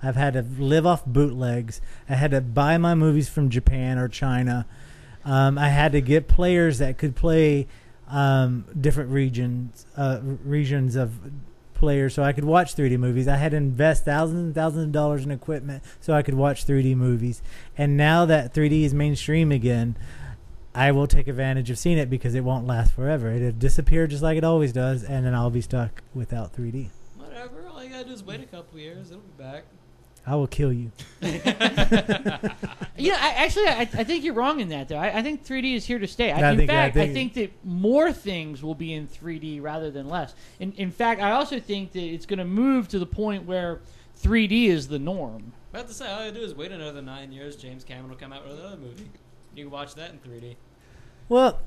I've had to live off bootlegs. I had to buy my movies from Japan or China. I had to get players that could play different regions of players so I could watch 3D movies. I had to invest thousands and thousands of dollars in equipment so I could watch 3D movies. And now that 3D is mainstream again, I will take advantage of seeing it because it won't last forever. It'll disappear just like it always does, and then I'll be stuck without 3D. Whatever. All you gotta do is wait a couple years. It'll be back. I will kill you. Yeah, I think you're wrong in that, though. I think 3D is here to stay. I think that more things will be in 3D rather than less. In fact, I also think that it's going to move to the point where 3D is the norm. I have to say, all you do is wait another 9 years. James Cameron will come out with another movie. You can watch that in 3D. Well,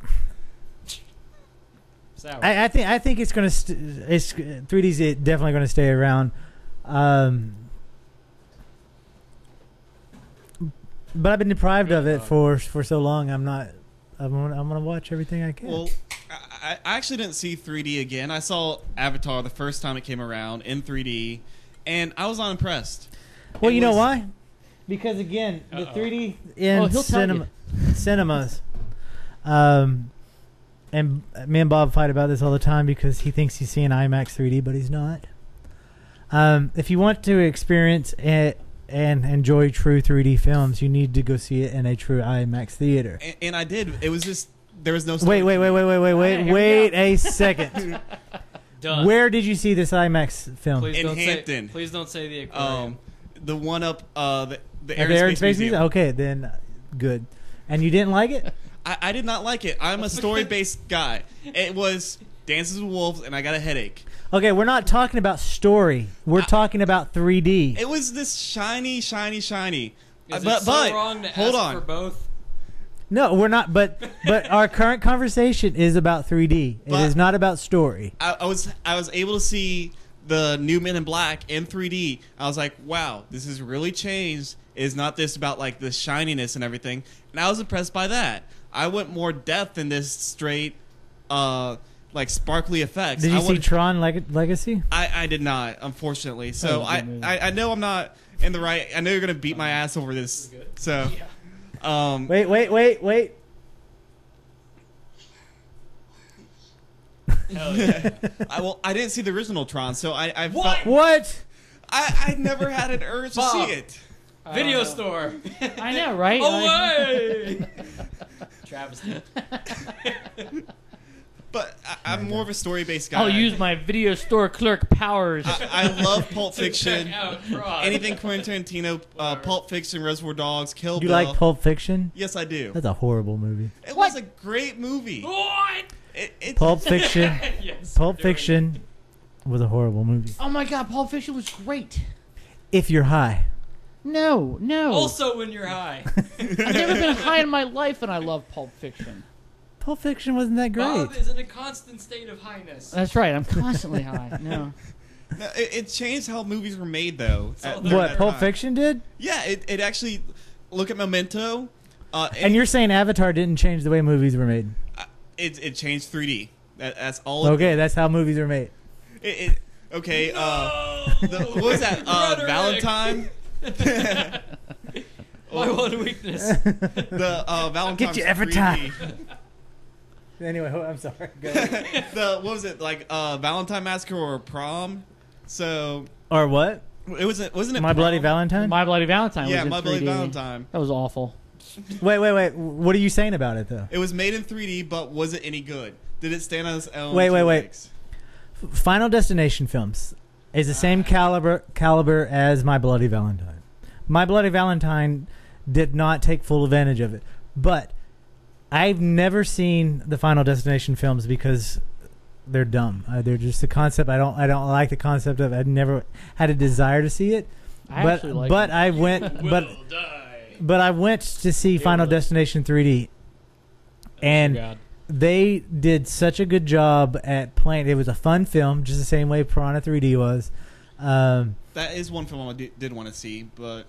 Sour. I think it's going to 3D's definitely going to stay around. But I've been deprived of it for so long. I'm gonna watch everything I can. Well, I actually didn't see 3D again. I saw Avatar the first time it came around in 3D, and I was unimpressed. Well, It you know was- why? Because again, the Uh-oh. 3D in he'll tell cinemas, and me and Bob fight about this all the time because he thinks he's seeing IMAX 3D, but he's not. If you want to experience it and enjoy true 3D films, you need to go see it in a true IMAX theater. And I did. It was just there was no. Wait story. Here we wait go. a second. Done. Where did you see this IMAX film? Please In don't Hampton. Please don't say the aquarium. The one up the At Air the Air and and Space Space Museum. Museum? Okay, then good. And you didn't like it? I did not like it. I'm a story-based guy. It was Dances with Wolves, and I got a headache. Okay, we're not talking about story. We're talking about 3D. It was this shiny. Is but it so wrong to hold ask on. for both? No, we're not. But our current conversation is about 3D. It is not about story. I was able to see the new Men in Black in 3D. I was like, wow, this has really changed. It's not this about like the shininess and everything. And I was impressed by that. I went more depth than this straight, like sparkly effects. Did you see Tron Legacy? I did not, unfortunately. So I know I'm not in the right. I know you're gonna beat my ass over this. So, wait. Hell yeah. I didn't see the original Tron, so I What? I never had an urge to see it. Video store. I know, right? Away. Travesty. But I'm more of a story-based guy. I'll use my video store clerk powers. I love Pulp Fiction. Check out Tron. Anything Quentin Tarantino, Pulp Fiction, Reservoir Dogs, Kill You Bill. like Pulp Fiction? Yes, I do. That's a horrible movie. It was a great movie. What? Pulp Fiction. Yes, Pulp Fiction was a horrible movie. Oh my god, Pulp Fiction was great. If you're high. No. Also, when you're high. I've never been high in my life, and I love Pulp Fiction. Pulp Fiction wasn't that great. Bob is in a constant state of highness. That's right. I'm constantly high. No. No, it changed how movies were made, though. What, Pulp Fiction did? Yeah, it actually... Look at Memento. And you're saying Avatar didn't change the way movies were made? It changed 3D. That's all. Okay, that's how movies are made. Okay. What was that? Valentine. My one weakness. The Valentine. Get you every time. Anyway, I'm sorry. Go ahead. What was it like? Valentine Massacre or Prom? So. Or what? It wasn't it My Prom? Bloody Valentine? My Bloody Valentine. Yeah, was in My Bloody 3D. Valentine. That was awful. Wait. What are you saying about it, though? It was made in 3D, but was it any good? Did it stand on its own? Wait. Final Destination films is the same caliber as My Bloody Valentine. My Bloody Valentine did not take full advantage of it, but I've never seen the Final Destination films because they're dumb. They're just a concept. I don't like the concept of it. I've never had a desire to see it. But I went to see Final Destination 3D, and they did such a good job at playing. It was a fun film, just the same way Piranha 3D was. That is one film I did want to see, but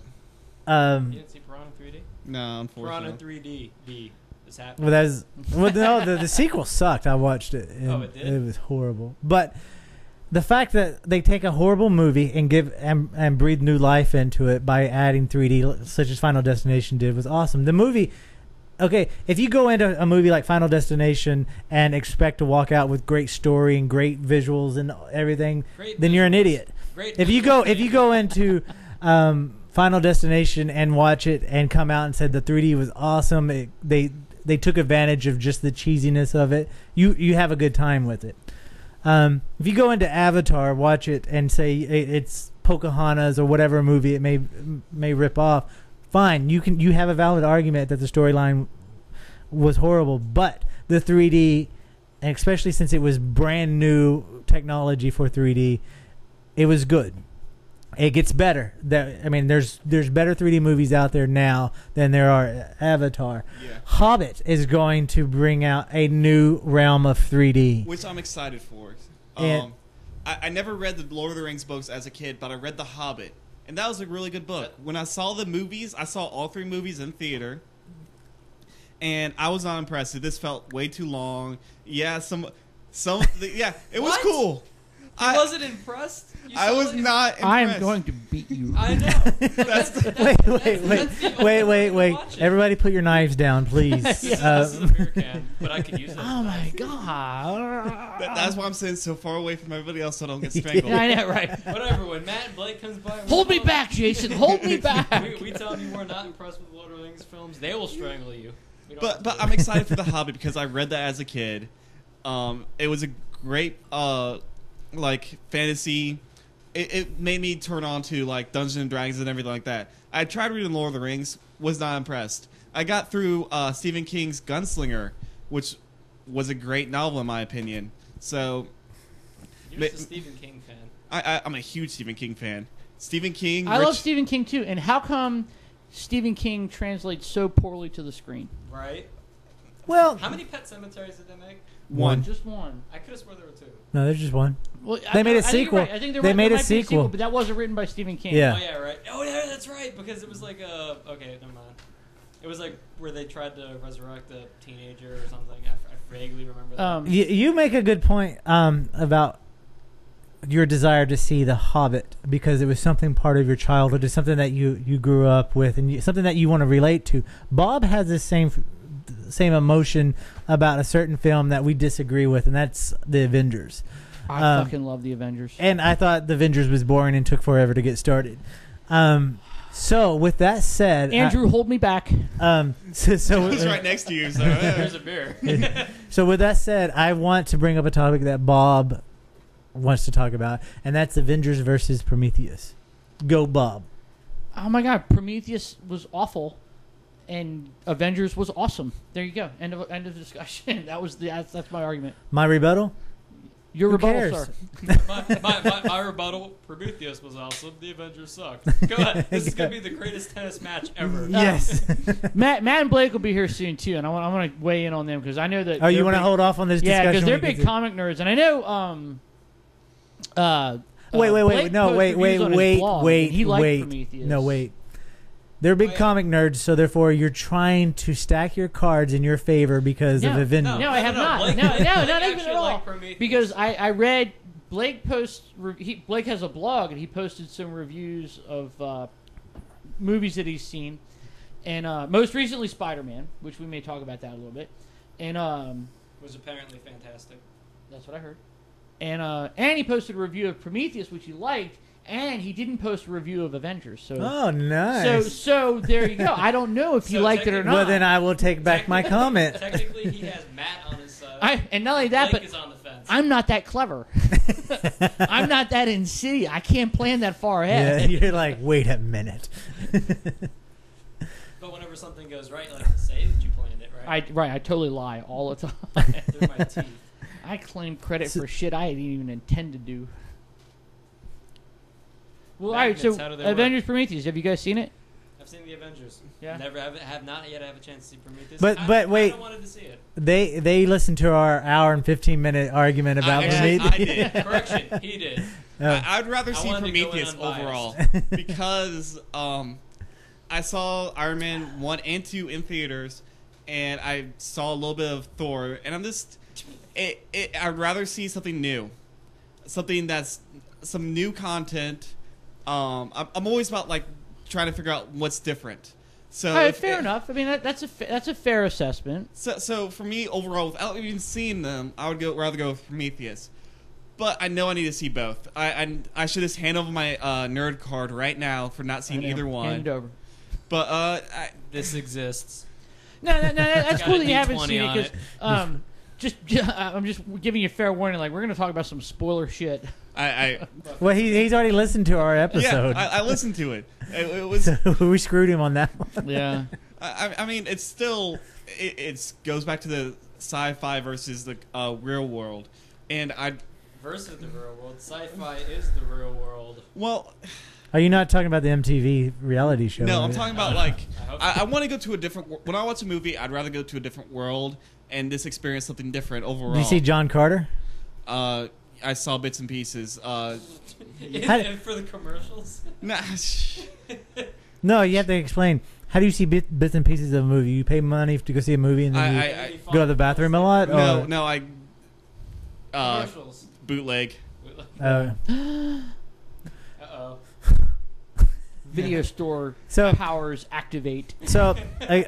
you didn't see Piranha 3D? No, unfortunately. Piranha 3D. Is Well, happening. the sequel sucked. I watched it. And it did? It was horrible. But the fact that they take a horrible movie and give and breathe new life into it by adding 3D, such as Final Destination did, was awesome. The movie. Okay, if you go into a movie like Final Destination and expect to walk out with great story and great visuals and everything, then you're an idiot. If you go into Final Destination and watch it and come out and said the 3D was awesome, they took advantage of just the cheesiness of it, you have a good time with it. If you go into Avatar, watch it and say it's Pocahontas or whatever movie it may rip off, fine, you have a valid argument that the storyline was horrible, but the 3D, and especially since it was brand new technology for 3D, it was good. It gets better. There's better 3D movies out there now than there are Avatar. Yeah. Hobbit is going to bring out a new realm of 3D, which I'm excited for. I never read the Lord of the Rings books as a kid, but I read The Hobbit. And that was a really good book. When I saw the movies, I saw all 3 movies in theater, and I was not impressed. This felt way too long. Yeah, it was cool. I wasn't impressed. I was not impressed. I am going to beat you. I know. Wait. Everybody put your knives down, please. This is a beer can, but I could use it. Oh my god. That's why I'm sitting so far away from everybody else so I don't get strangled. I know, right? Whatever. When Matt and Blake comes by, Hold me back, Jason. Hold me back. We tell them you are not impressed with Lord of the Rings films. They will strangle you. But I'm excited for The Hobbit because I read that as a kid. It was a great fantasy. It made me turn on to like Dungeons and Dragons and everything like that. I tried reading Lord of the Rings, was not impressed. I got through Stephen King's Gunslinger, which was a great novel in my opinion. So you're just a Stephen King fan. I'm a huge Stephen King fan. Stephen King. I love Stephen King too. And how come Stephen King translates so poorly to the screen. Right? Well, How many Pet Cemeteries did they make? One. Just one. I could have swore there were 2. No, there's just one. Well, They made a I think sequel. you're right. I think They made a might be sequel. but that wasn't written by Stephen King. Yeah. Oh, yeah, right. Oh, yeah, that's right. Because it was like okay, never mind. It was like where they tried to resurrect a teenager or something. I vaguely remember that. You make a good point about your desire to see The Hobbit because it was something part of your childhood. It's something that you grew up with and something that you want to relate to. Bob has the same emotion about a certain film that we disagree with, and that's The Avengers. I fucking love The Avengers. And I thought The Avengers was boring and took forever to get started. So with that said, Andrew, hold me back. So He's right next to you. So Here's a beer. So with that said, I want to bring up a topic that Bob wants to talk about, and that's Avengers versus Prometheus. Go, Bob. Oh my God, Prometheus was awful, and Avengers was awesome. There you go. End of discussion. That's my argument. My rebuttal? Your Who rebuttal, cares? sir. my rebuttal, Prometheus was awesome. The Avengers sucked. Go ahead. This is going to be the greatest tennis match ever. Yes. Matt and Blake will be here soon too, and I want to weigh in on them because I know that. Oh, you want to hold off on this discussion? Yeah, because they're when we big get to- comic nerds, and I know. Wait, Blake no, posts wait, reviews on his blog, and he liked wait. Prometheus. No, wait. They're big comic nerds, so therefore you're trying to stack your cards in your favor because of Avengers. No, I have not. Blake, No, not Blake even at all. liked Prometheus. Because I read Blake Blake has a blog and he posted some reviews of movies that he's seen, and most recently Spider-Man, which we may talk about that a little bit, and was apparently fantastic. that's what I heard, and he posted a review of Prometheus, which he liked. And he didn't post a review of Avengers. So Oh, nice. So there you go. I don't know if you So liked it or not. Well, then I will take back my comment. Technically, he has Matt on his side. And not only that, Blake but is on the fence. I'm not that clever. I'm not that insidious. I can't plan that far Yeah, ahead. you're like, wait a minute. But whenever something goes right, like say that you planned it, right? I totally lie all the time. Through my teeth. I claim credit for shit I didn't even intend to do. Well, all right. Magnets, So how do they Avengers Prometheus. Have you guys seen it? I've seen the Avengers. Yeah. Never have not yet have a chance to see Prometheus. But I wait. wanted to see it. They listened to our hour and 15-minute argument about I Prometheus. did. Correction, he did. I'd rather I see wanted to go in Prometheus unbiased. overall because I saw Iron Man 1 and 2 in theaters, and I saw a little bit of Thor, and I'm just I'd rather see something new, something that's some new content. I'm always about like trying to figure out what's different. So All right, fair enough. I mean, that's a fair assessment. So for me overall, without even seeing them, I would rather go with Prometheus. But I know I need to see both. I should just hand over my nerd card right now for not seeing either one. Hand it over. But This exists. No, that's Got cool a that you haven't D20 seen it on because I'm just giving you a fair warning. Like we're going to talk about some spoiler shit. Well, he's already listened to our yeah, episode. I listened to it. It was. We screwed him on that one. Yeah. I mean, it's still. It goes back to the sci-fi versus the real world, and Versus the real world. Sci-fi is the real world. well. Are you not talking about the MTV reality show? No, I'm talking about like I hope I want to go to a different. When I watch a movie, I'd rather go to a different world and just experience something different overall. Did you see John Carter? I saw bits and pieces. How- And for the commercials. Nah, No, you have to explain. How do you see bits and pieces of a movie? You pay money to go see a movie and then you go to the bathroom a lot? Or? no, I Commercials. bootleg. Uh-oh. Video store So- powers activate. So, I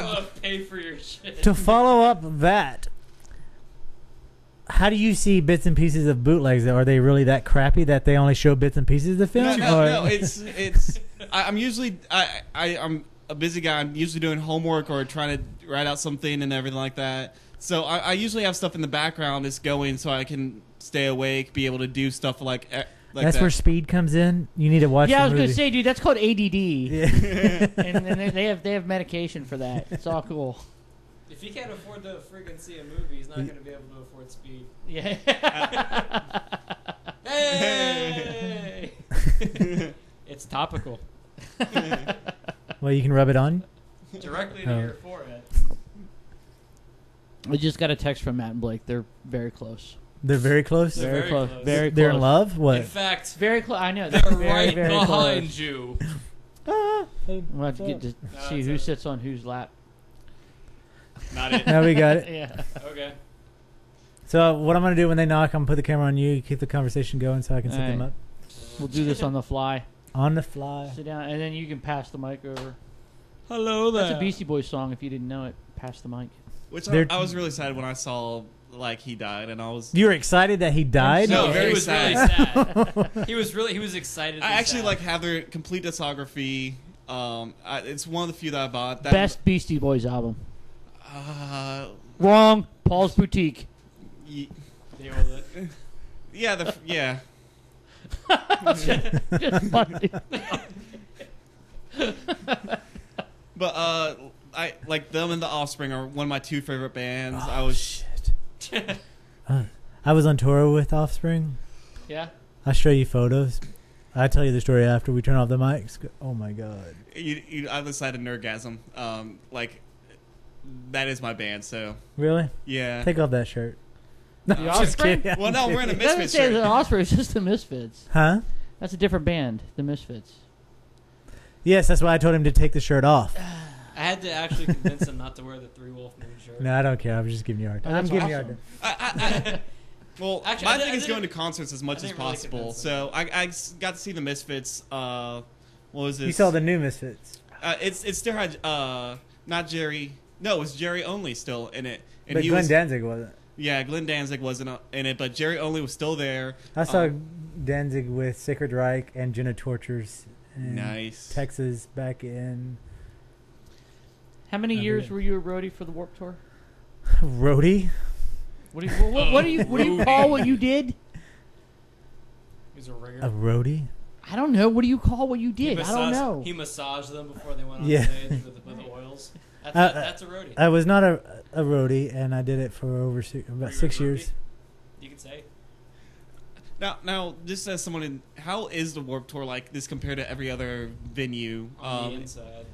will pay for your shit. to follow up that, how do you see bits and pieces of bootlegs? Are they really that crappy that they only show bits and pieces of the film? No, it's. I'm usually I'm a busy guy. I'm usually doing homework or trying to write out something and everything like that. So I usually have stuff in the background that's going so I can stay awake, be able to do stuff like That's that. where speed comes in. You need to watch. Yeah, I the was movie. gonna say, dude, that's called ADD, Yeah. and they have medication for that. It's all cool. If he can't afford to friggin' see a movie, he's not going to be able to afford speed. Yeah. Hey! It's topical. Well, you can rub it on. Directly to your forehead. I just got a text from Matt and Blake. They're very close. They're very close. They're very close. close. Very They're close. in love. What? In fact, Very close. I know. they're Very, right very behind close. you. We'll have to get to see that's who it. sits on whose lap. Not it. Now we got it. Yeah. Okay. So what I'm gonna do when they knock, I'm gonna put the camera on you, keep the conversation going, so I can set them Alright. up We'll do this on the fly. on the fly. Sit down, and then you can pass the mic over. Hello there. That's a Beastie Boys song. If you didn't know it, pass the mic. Which They're- I was really sad when I saw like he died, and I was. You were excited that he died? No, he very was sad. really sad. He was excited. I actually sad. like have their complete discography. It's one of the few that I bought. That, Best Beastie Boys album. Uh, Wrong. Paul's Boutique. y- Deal with it. yeah. Just funny. But I like them and the Offspring are one of my two favorite bands. Oh, I was shit. I was on tour with Offspring. Yeah. I'll show you photos. I'll tell you the story after we turn off the mics. Oh my god. I decided Nerdgasm. Like that is my band. So Really? yeah. Take off that shirt. The I'm just Offspring? kidding. Well, no, we're in a It doesn't Misfits say the shirt. Offspring. It's just the Misfits. Huh? That's a different band. The Misfits. Yes, that's why I told him to take the shirt off. I had to actually convince him not to wear the Three Wolf Moon shirt. No, I don't care. I was just giving you a hard time. Oh, I'm that's giving you a awesome. hard time. Well, Actually, my I thing is didn't- going to concerts as much I as didn't really possible. convince So I got to see the Misfits. What was this? You saw the new Misfits. It still had not Jerry. No, it was Jerry Only still in it. And But he Glenn was, Danzig wasn't. Yeah, Glenn Danzig wasn't in it, but Jerry Only was still there. I saw Danzig with Sacred Reich and Jenna Tortures. In Nice. Texas back in How many Oh, years yeah. were you a roadie for the Warped Tour? Rhodey. What do you call what you did? He's a ringer. A roadie? I don't know. What do you call what you did? I don't know. He massaged them before they went on Yeah. stage with the oils. That's a roadie. I was not a roadie, and I did it for about you 6 a roadie? years. You can say. Now, just as someone in, how is the Warped Tour like this compared to every other venue? On the inside.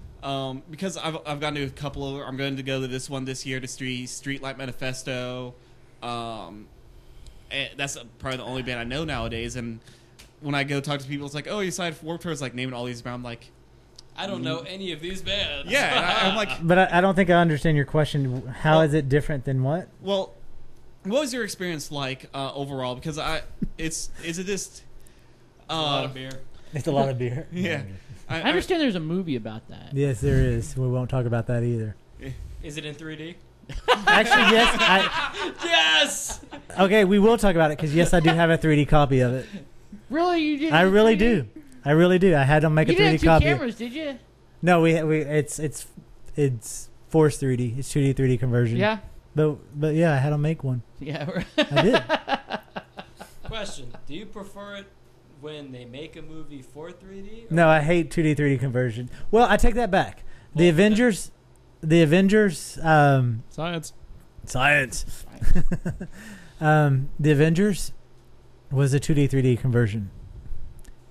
Because I've gone to a couple of. I'm going to go to this one this year to Streetlight Manifesto. And that's probably the only band I know nowadays. And when I go talk to people, it's like, oh, you signed for Warped Tour. It's like naming all these bands. I'm like, I don't know any of these bands. yeah. And I'm like, But I don't think I understand your question. How is it different than what? well, what was your experience like overall? Because is it just a lot of beer. It's a lot of beer. Yeah. I understand there's a movie about that. Yes, there is. We won't talk about that either. Is it in 3D? Actually, yes. Yes. Okay, we will talk about it because yes, I do have a 3D copy of it. Really, you did? I really do. I really do. I had them make You a didn't 3D have copy. two cameras, did you? No, it's forced 3D. It's 2D 3D conversion. Yeah. But yeah, I had them make one. Yeah. I did. Question: do you prefer it when they make a movie for 3D? Or No, I hate 2D 3D conversion. Well, I take that back. The Well, Avengers. science. Science. The Avengers was a 2D 3D conversion.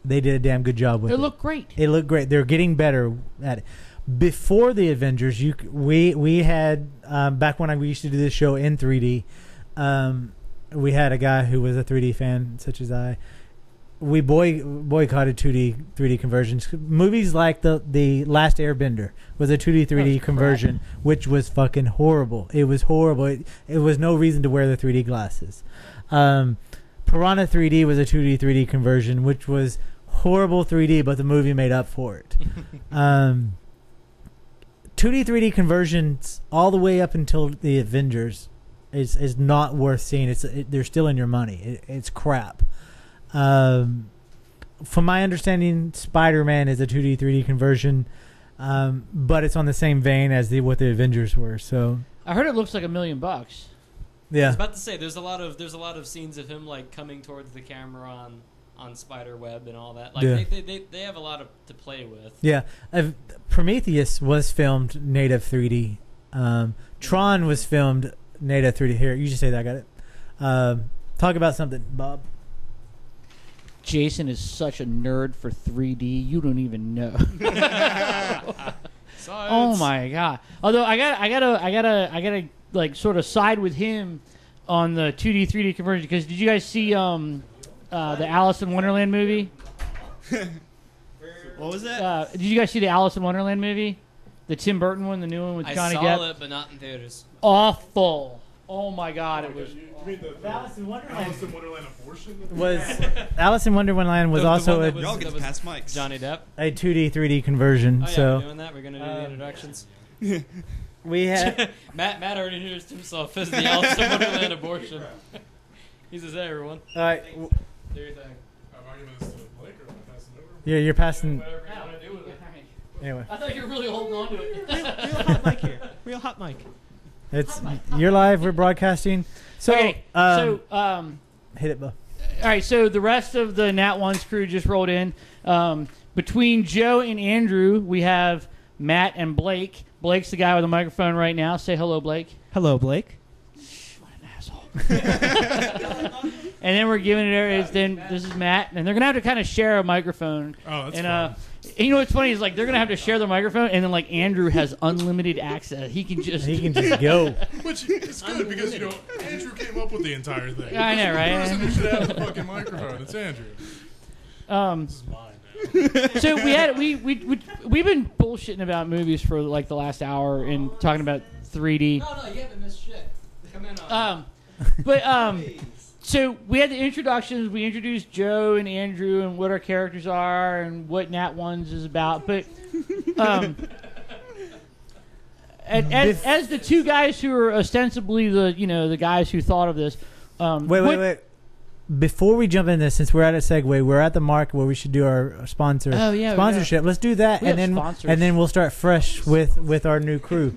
They did a damn good job with it. It looked great. It looked great. They're getting better at it. Before the Avengers, we had back when we used to do this show in 3D. We had a guy who was a 3D fan, such as I. We boycotted 2D 3D conversions. Movies like the Last Airbender was a 2D 3D conversion, which was fucking horrible. It was horrible. It was no reason to wear the 3D glasses. Piranha 3D was a 2D 3D conversion, which was horrible 3D, but the movie made up for it. 2D 3D conversions all the way up until the Avengers is not worth seeing. They're still in your money. It's crap. From my understanding, Spider-Man is a 2D 3D conversion, but it's on the same vein as what the Avengers were. So I heard it looks like $1 million. I yeah, was about to say there's a lot of scenes of him like coming towards the camera on Spider-Web and all that. Like Yeah. they have a lot to play with. yeah. Prometheus was filmed native 3D. Tron was filmed native 3D. Here, you just say that. I got it. Talk about something, Bob. Jason is such a nerd for 3D. You don't even know. Oh my god! Although I gotta like sort of side with him on the 2D 3D conversion, because did you guys see the Alice in Wonderland movie? What was that? Did you guys see the Alice in Wonderland movie? The Tim Burton one, the new one with Johnny Depp? I saw it, but not in theaters. Awful. Oh my god, it was. You mean the Alice in Wonderland. Alice in Wonderland abortion? Alice in Wonderland was also one that Y'all get that to was pass mics. Johnny Depp. a 2D 3D conversion. Oh yeah, so we're doing that. We're gonna do the introductions. we had Matt already introduced himself as the Alice in Wonderland abortion. He says, "Hey everyone, all right. do your thing." Am I giving this to Blake or am I passing it over? Yeah, you're passing. Whatever you want to do with it. Anyway, I thought you were really holding on to it. Real hot mic here. Real hot mic. it's you're live. We're broadcasting. So Okay, hit it, Bo. all right. So the rest of the Nat One's crew just rolled in. Between Joe and Andrew, we have Matt and Blake. Blake's the guy with the microphone right now. Say hello, Blake. Hello, Blake. What an asshole. And then we're giving it. Then this is Matt, and they're gonna have to kind of share a microphone. Oh, that's and fine. you know what's funny is like they're gonna have to share the microphone, and then like Andrew has unlimited access. He can just go. Which is good because, Andrew came up with the entire thing. I know, right? The person who should have the fucking microphone, it's Andrew. This is mine now. So we've been bullshitting about movies for like the last hour and talking about 3D. No, you haven't missed shit. Come in on. So we had the introductions. We introduced Joe and Andrew and what our characters are and what Nat Ones is about. But as the two guys who are ostensibly the guys who thought of this. Wait. Before we jump into this, since we're at a segue, we're at the mark where we should do our sponsorship. Let's do that, We and have then sponsors. we'll start fresh with our new crew.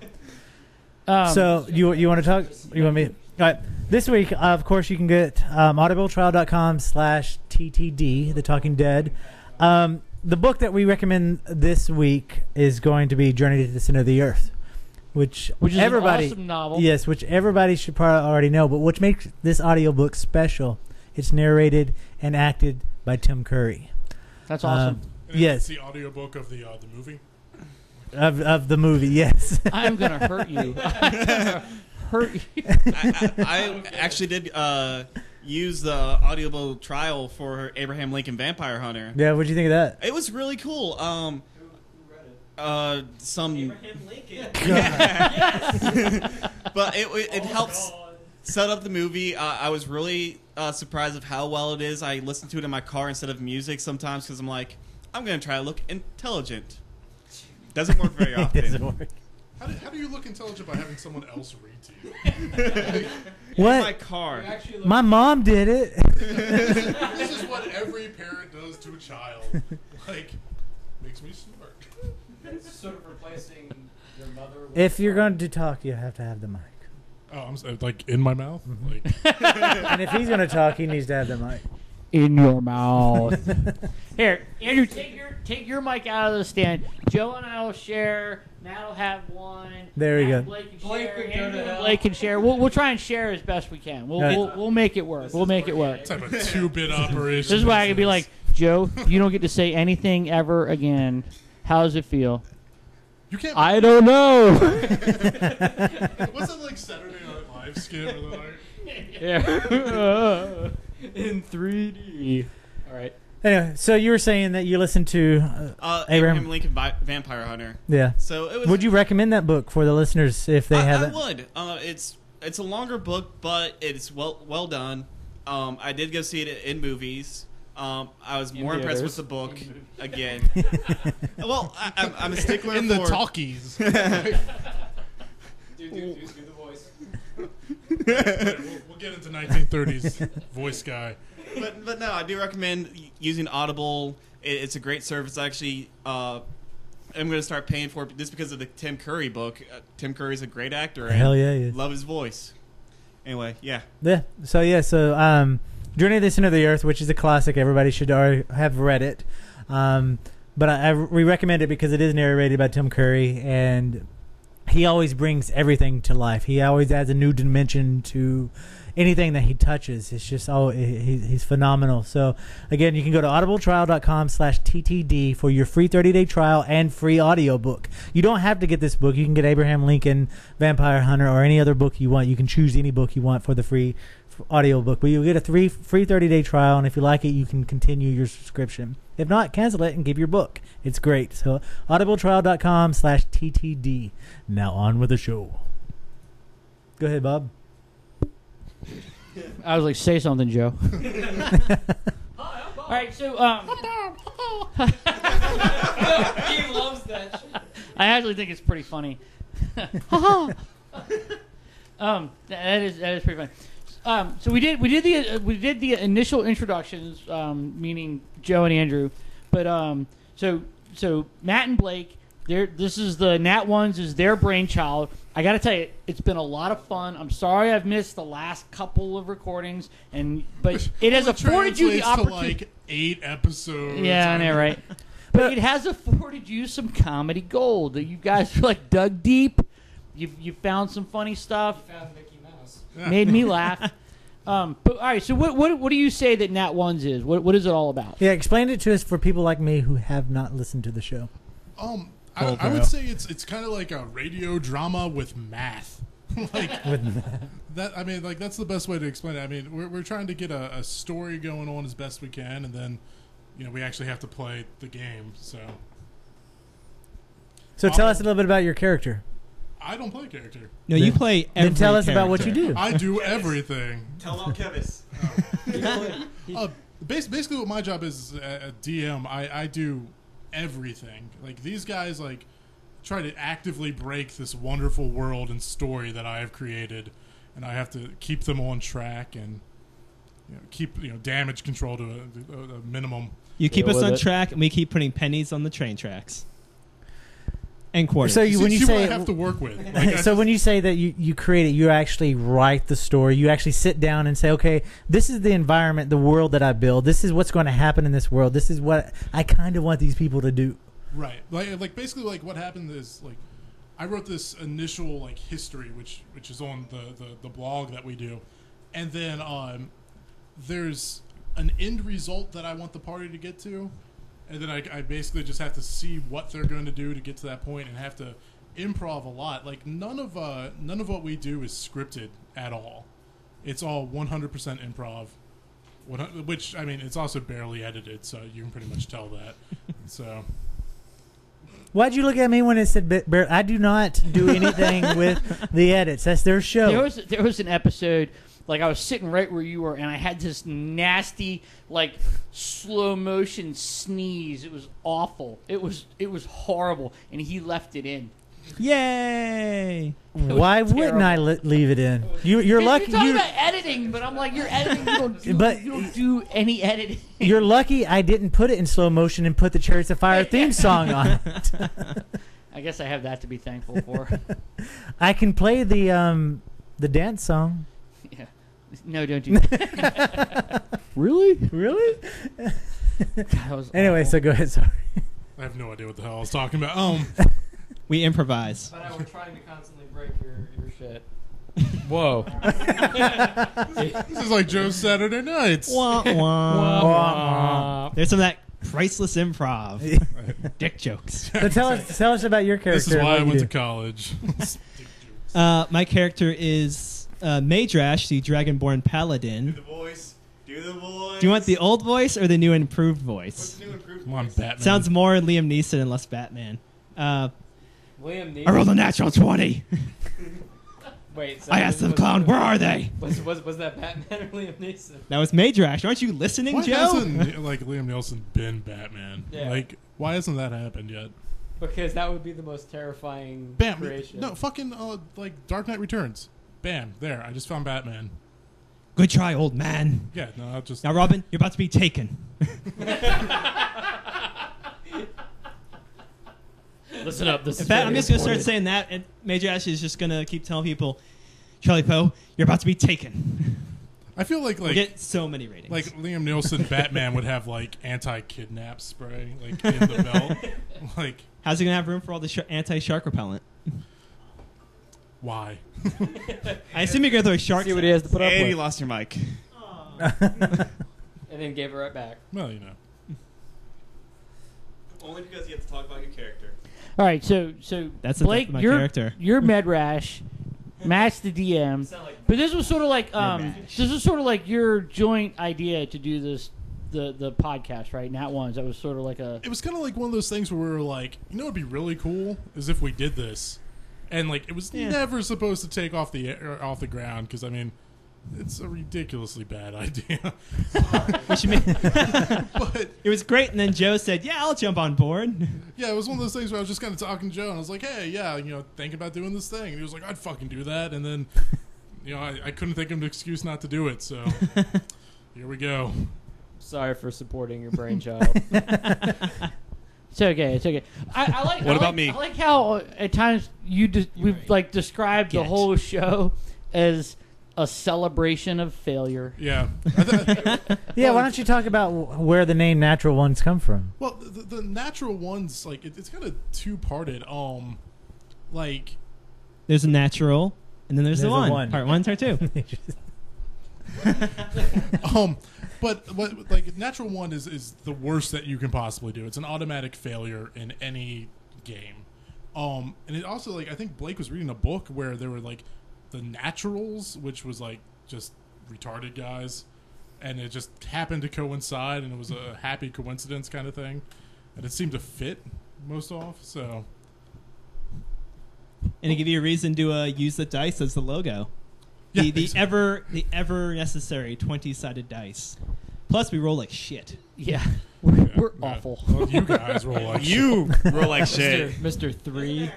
So you want to talk? You want me? All right. This week, of course, you can get audibletrial.com/TTD, The Talking Dead. The book that we recommend this week is going to be Journey to the Center of the Earth, which is everybody, an awesome novel. Yes, which everybody should probably already know, but which makes this audiobook special. It's narrated and acted by Tim Curry. That's awesome. And Yes. It's the audiobook of the movie. Of the movie, yes. I'm gonna hurt you. I actually did use the audible trial for Abraham Lincoln Vampire Hunter. Yeah, what'd you think of that? It was really cool. Who read it? Some Abraham Lincoln. but it helps set up the movie. I was really surprised of how well it is. I listen to it in my car instead of music sometimes because I'm like, I'm going to try to look intelligent. Doesn't work very often. Doesn't work. How do you look intelligent by having someone else read to you? In my What? car. My mom did it. This is what every parent does to a child. Makes me smart. It's sort of replacing your mother. With If you're going to talk, you have to have the mic. Oh, I'm in my mouth? And if he's going to talk, he needs to have the mic. In your mouth. Here, Andrew, take your mic out of the stand. Joe and I will share. Matt will have one. There we Matt go. and Blake can Blake share. could go Andrew to and hell. Blake can share. We'll try and share as best we can. We'll make it work. We'll make it work. What type of 2-bit operation? This is why I can be like, Joe, you don't get to say anything ever again. How does it feel? You can't. I don't know. What's that Saturday Night Live skit? Yeah. In 3D. All right. Anyway, so you were saying that you listened to Abraham Lincoln Vampire Hunter. Yeah. So it was. Would you recommend that book for the listeners if they I haven't? would. It's a longer book, but it's well done. I did go see it in movies. I was more impressed with the book again. Well, I'm a stickler In for the talkies. do the voice. We'll get into 1930s voice guy. But no, I do recommend using Audible. It's a great service. Actually, I'm going to start paying for it just because of the Tim Curry book. Tim Curry's a great actor. And Hell yeah, he is. love his voice. Anyway, yeah. Yeah. So Journey to the Center of the Earth, which is a classic, everybody should already have read it. But we recommend it because it is narrated by Tim Curry, and he always brings everything to life. He always adds a new dimension to anything that he touches. It's just he's phenomenal. So again, you can go to audibletrial.com/TTD for your free 30-day trial and free audiobook. You don't have to get this book. You can get Abraham Lincoln, Vampire Hunter, or any other book you want. You can choose any book you want for the free audiobook. But you'll get a free 30-day trial, and if you like it, you can continue your subscription. If not, cancel it and give your book. It's great. So audibletrial.com/TTD. Now on with the show. Go ahead, Bob. I was like, say something, Joe. All right, so He loves that shit. I actually think it's pretty funny. That is pretty funny. So we did the initial introductions, meaning Joe and Andrew, but so Matt and Blake, this is the Nat Ones is their brainchild. I got to tell you, it's been a lot of fun. I'm sorry I've missed the last couple of recordings, but it has afforded you the opportunity. To like 8 episodes. Yeah, I know, right? But it has afforded you some comedy gold. You guys are like dug deep. You found some funny stuff. You found Mickey Mouse. Made me laugh. But all right, so what do you say that Nat Ones is? What is it all about? Yeah, explain it to us for people like me who have not listened to the show. I would say it's kind of like a radio drama with math. That. I mean, like that's the best way to explain it. I mean, we're trying to get a story going on as best we can, and then we actually have to play the game. So tell us a little bit about your character. I don't play a character. No, you play every Then tell us about what character. you do. I do everything. Tell about Kevis. Basically, what my job is at DM, I do everything. Like these guys, like try to actively break this wonderful world and story that I have created, and I have to keep them on track and keep damage control to a minimum. You keep Deal us with on it. track, and we keep putting pennies on the train tracks. And quarters. So when you See say what I have to work with. Like, so when you say that you create it, you actually write the story. You actually sit down and say, okay, this is the environment, the world that I build. This is what's going to happen in this world. This is what I kind of want these people to do. right, like basically, like what happened is like I wrote this initial like history, which is on the blog that we do, and then there's an end result that I want the party to get to. And then I basically just have to see what they're going to do to get to that point, and have to improv a lot. Like none of what we do is scripted at all. It's all 100% improv. Which I mean, it's also barely edited, so you can pretty much tell that. So. Why'd you look at me when it said I do not do anything with the edits? That's their show. There was an episode. Like I was sitting right where you were, and I had this nasty, like slow motion sneeze. It was awful. It was horrible, and he left it in. Yay! Why wouldn't I leave it in? You're lucky. You're talking about editing, but I'm like, you're editing. You don't do any editing. You're lucky I didn't put it in slow motion and put the Chariots of Fire theme song on it. I guess I have that to be thankful for. I can play the dance song. Yeah. No, don't do that. Really? Really? That was Anyway, awful. so go ahead. Sorry. I have no idea what the hell I was talking about. We improvise. But we're trying to constantly break your shit. Whoa. This is like Joe's Saturday nights. Wah, wah. There's some of that priceless improv. Dick jokes. So tell us about your character. This is and why what I you went do. to college. My character is Madrash, the Dragonborn Paladin. Do the voice. Do the voice. Do you want the old voice or the new improved What's voice? the new improved Come on, voice? Batman. Sounds more Liam Neeson and less Batman. Liam Neeson. I rolled a natural 20. Wait. So I asked the clown, where are they? Was that Batman or Liam Neeson? That was Madrash. Aren't you listening, Why Joe? hasn't like Liam Neeson been Batman? Yeah. Like, why hasn't that happened yet? Because that would be the most terrifying Bam! creation. No, fucking like Dark Knight Returns. Bam! There, I just found Batman. Good try, old man. Yeah, no, I'll just. Now, Robin, you're about to be taken. Listen up. This In is fact, very I'm just going to start important. saying that, and Madrash is just going to keep telling people, Charlie Poe, you're about to be taken. I feel like We get so many ratings. like Liam Neeson Batman would have like anti-kidnap spray like in the belt. Like how's he going to have room for all the anti-shark repellent? Why? I assume you're going to throw a shark. See what he has to put up And you with. lost your mic. And then gave it right back. Well, you know. Only because you have to talk about your character. All right, so That's the Blake, depth of my you're character. Medrash, Matt's the DM, but this was sort of like your joint idea to do this the podcast, right? Nat Ones. That was sort of like a. It was kind of like one of those things where we were like, you know, it'd be really cool is if we did this, and like it was never supposed to take off the ground because I mean, it's a ridiculously bad idea. Which mean, But it was great, and then Joe said, "Yeah, I'll jump on board." yeah, it was one of those things where I was just kind of talking to Joe, and I was like, hey, yeah, you know, thinking about doing this thing, and he was like, I'd fucking do that, and then, you know, I couldn't think of an excuse not to do it, so here we go. Sorry for supporting your brainchild. It's okay. It's okay. I like. What about me? I like how at times we've like described the Get. whole show as a celebration of failure. Yeah. Yeah, why don't you talk about where the name Natural Ones come from? Well, the natural ones, like, it's kind of two-parted. Like, There's a natural, and then there's the There's a one. one. Part 1, part 2. but like, natural one is the worst that you can possibly do. It's an automatic failure in any game. And it also, like, I think Blake was reading a book where there were, like, the naturals, which was, like, just retarded guys. And it just happened to coincide, and it was a happy coincidence kind of thing. And it seemed to fit most off, so... And to give you a reason to use the dice as the logo. Yeah, The exactly. ever necessary 20-sided dice. Plus, we roll like shit. Yeah, we're Yeah. awful. Well, you guys roll like You roll like shit. Mr. 3.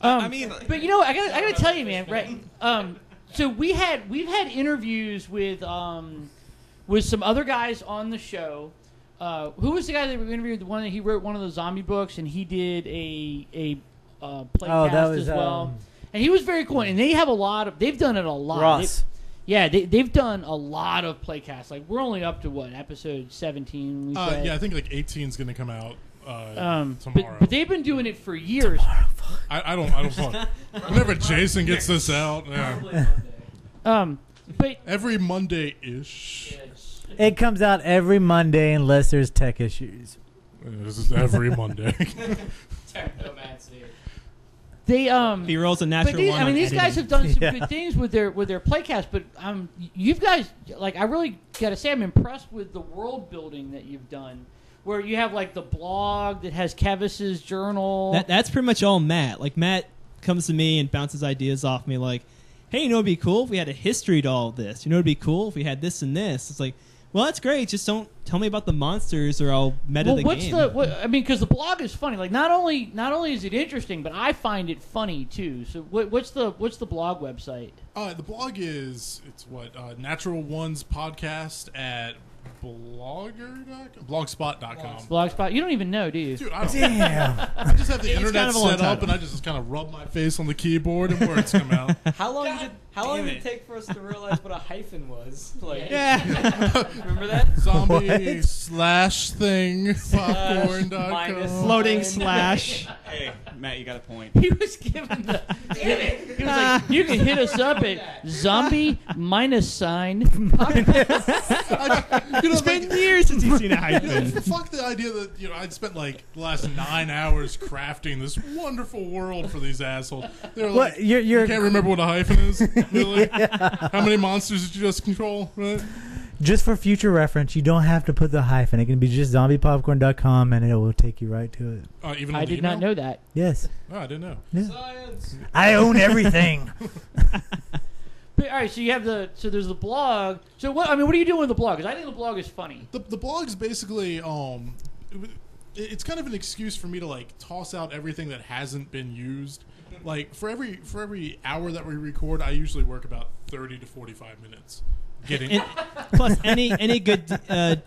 I mean, But you know, I gotta tell you, man. Right? So we've had interviews with some other guys on the show. Who was the guy that we interviewed? The one that he wrote one of the zombie books, and he did a playcast that was, as well. And he was very cool. And they have they've done it a lot. Ross. They've done a lot of playcasts. Like we're only up to what, episode 17? We said. yeah, I think like 18 is going to come out tomorrow. But they've been doing it for years. I don't fuck. Whenever Jason gets this out, yeah. But Every Monday-ish. It comes out every Monday unless there's tech issues. This is every Monday. they He rolls a natural But these, one. I mean, on these guys editing. have done some Yeah. good things with their playcast. But you guys, like, I really gotta say, I'm impressed with the world building that you've done. Where you have like the blog that has Kevis's journal. That's pretty much all Matt. Like, Matt comes to me and bounces ideas off me like, hey, you know what'd be cool if we had a history to all of this? You know what'd be cool if we had this and this? It's like, well, that's great. Just don't tell me about the monsters or I'll meta the game. I mean, because the blog is funny. Like, not only is it interesting, but I find it funny too. So what's the blog website? The blog it's Natural Ones Podcast at blogspot.com. Blogspot. You don't even know, do you? Dude, I don't. Damn. I just have the It's internet kind of a long set up, title. and I just kind of rub my face on the keyboard, and words come out. How long did it take for us to realize what a hyphen was? Like, Yeah. remember that? Zombie slash thing popcorn.com. minus Floating sign. slash. hey, Matt, you got a point. He was given the. He was like, you can hit us up at zombie -sign. It's been years since you've seen a hyphen. Fuck the idea that I'd spent like the last 9 hours crafting this wonderful world for these assholes. They're like, What, you're you can't remember what a hyphen is? Really? How many monsters did you just control? Right? just for future reference, you don't have to put the hyphen. It can be just zombiepopcorn.com and it will take you right to it. Even I on the did not email? know that. Yes. Oh, I didn't know. Yeah. Science. I own everything. But, all right, so you have there's the blog. So what are you doing with the blog? Because I think the blog is funny. The blog's basically it's kind of an excuse for me to like toss out everything that hasn't been used. Like for every hour that we record, I usually work about 30 to 45 minutes. Plus, any good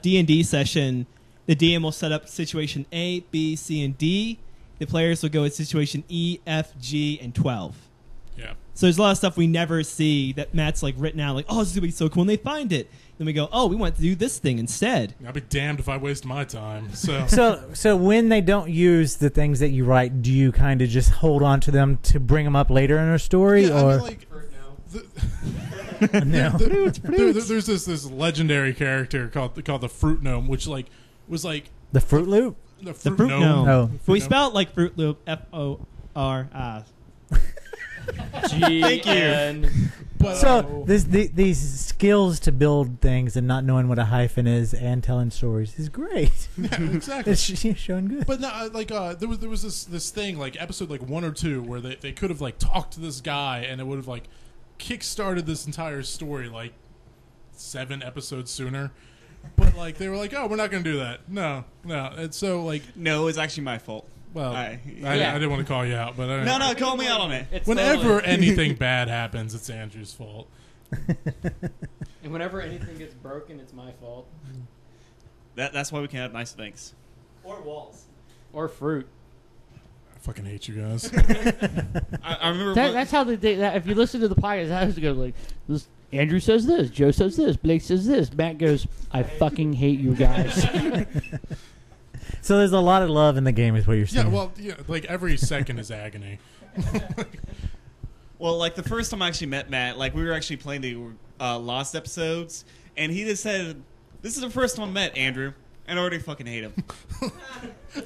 D&D session, the DM will set up situation A, B, C, and D. The players will go with situation E, F, G, and 12. Yeah. So there's a lot of stuff we never see that Matt's like written out, like, oh, this is gonna be so cool when they find it. Then we go, oh, we want to do this thing instead. I'll be damned if I waste my time. So when they don't use the things that you write, do you kind of just hold on to them to bring them up later in a story, yeah, or? I mean, like, No. There's this legendary character called the Fruit Gnome, which like was like The Fruit Loop? the The Fruit Gnome. Oh. But we spell it like Fruit Loop, F-O-R. G-N. But, So these skills to build things and not knowing what a hyphen is and telling stories is great. yeah, exactly. It's showing good. But no, like there was this thing like episode like 1 or 2 where they could have like talked to this guy and it would have like kick-started this entire story like 7 episodes sooner. But like they were like, oh, we're not going to do that. No. And so like No, it's actually my fault. well, I didn't want to call you out, but No, call me out on it. It's whenever totally- anything bad happens, it's Andrew's fault. and whenever anything gets broken, it's my fault. That's why we can have nice things. Or walls. Or fruit. I fucking hate you guys. I remember That's how if you listen to the podcast, that has to go like this. Andrew says this, Joe says this, Blake says this, Matt goes, I fucking hate you guys. So there's a lot of love in the game, is what you're saying. yeah, well, yeah, like every second is agony. Well, like the first time I actually met Matt, like we were actually playing the Lost episodes, and he just said, "This is the first time I met Andrew, and I already fucking hate him."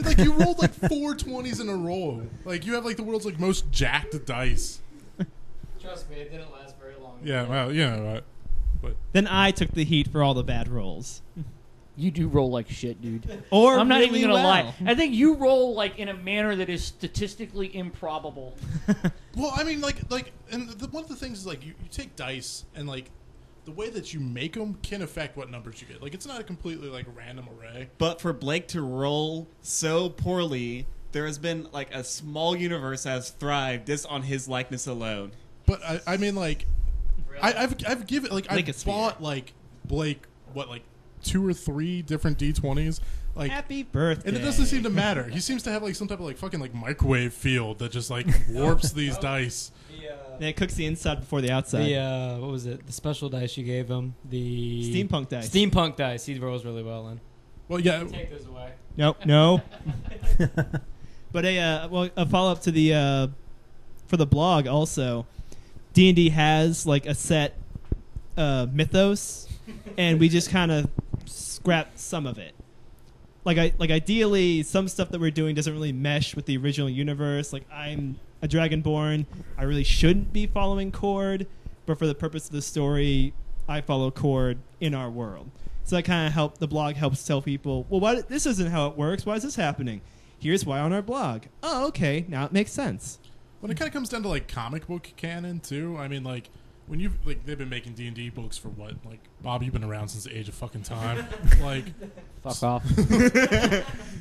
Like you rolled like 4 20s in a row. Like you have like the world's like most jacked dice. Trust me, it didn't last very long. Yeah, well, you know, but Then I took the heat for all the bad rolls. You do roll like shit, dude. Or I'm not really even gonna well. lie. I think you roll like in a manner that is statistically improbable. well, I mean, and one of the things is like you take dice and like the way that you make them can affect what numbers you get. Like it's not a completely like random array. But for Blake to roll so poorly, there has been like a small universe that has thrived just on his likeness alone. But I mean, like, I've given like I Blake bought like Blake like 2 or 3 different D20s. Like, Happy birthday. and it doesn't seem to matter. He seems to have like some type of like fucking like microwave field that just like warps these dice. And it cooks the inside before the outside. What was it? The special dice you gave him. The Steampunk dice. Steampunk dice. He rolls really well in. Well, yeah, Take those away. Nope, no. But a follow up to the for the blog also, D&D has like a set mythos, and we just kind of scrapped some of it. Like ideally, some stuff that we're doing doesn't really mesh with the original universe. Like I'm a Dragonborn, I really shouldn't be following Cord, but for the purpose of the story, I follow Cord in our world. So that kind of the blog helps tell people, well, this isn't how it works. Why is this happening? Here's why on our blog. Oh, okay, now it makes sense. when it kind of comes down to like comic book canon too. I mean, like when you've like they've been making D&D books for what? Like Bob, you've been around since the age of fucking time. Like Fuck off.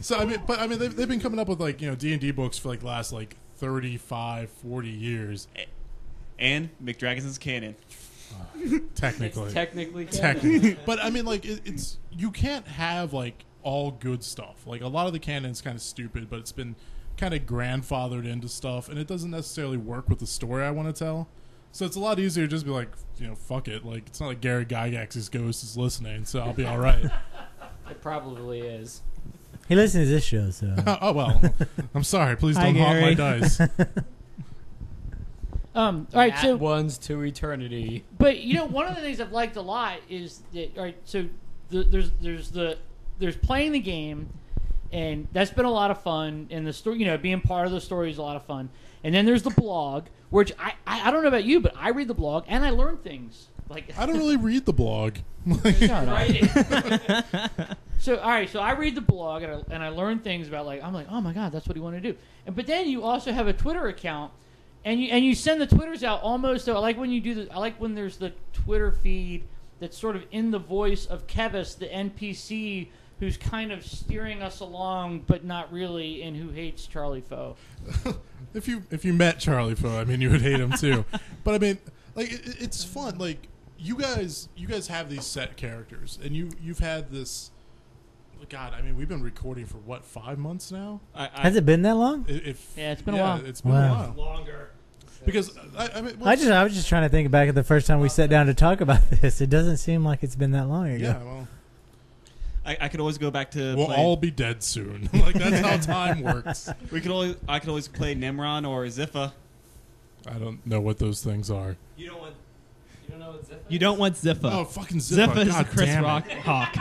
So I mean they've been coming up with like, you know, D&D books for like the last like 35, 40 years. And McDragons is canon. Technically. Technically. But I mean, like it's you can't have like all good stuff. Like a lot of the canon's kind of stupid, but it's been kind of grandfathered into stuff, and it doesn't necessarily work with the story I want to tell. So it's a lot easier to just be like, you know, fuck it. Like it's not like Gary Gygax's ghost is listening, so I'll be all right. It probably is. He listens to this show, so. Oh well, I'm sorry. Please Hi, don't haunt my Gary. dice. All right, so ones to eternity. But you know, one of the things I've liked a lot is that so there's playing the game, and that's been a lot of fun. And the story, you know, being part of the story is a lot of fun. And then there's the blog, which I don't know about you, but I read the blog and I learn things. Like I don't really read the blog. Shut up. So all right, so I read the blog and I learn things about I'm like, oh my god, that's what he wanted to do. But then you also have a Twitter account. And you send the Twitters out almost. So I like when you do I like when there's the Twitter feed that's sort of in the voice of Kevis, the NPC, who's kind of steering us along, but not really, and who hates Charlie Foe. If you met Charlie Foe, I mean, you would hate him too. But I mean, like it's fun. Like you guys have these set characters, and you've had this. God, I mean, we've been recording for what, 5 months now? Has it been that long? Yeah, it's been a while. It's been a while. Longer. Because I mean, I was just trying to think back at the first time we sat down to talk about this. It doesn't seem like it's been that long ago. yeah, well, I could always go back to. we'll play, all be dead soon. Like that's how time works. I could always play Nimron or Ziffa. I don't know what those things are. You don't want Ziffa? You don't want Ziffa. Oh, fucking Ziffa! Ziffa is God the Chris damn it. Rock hawk.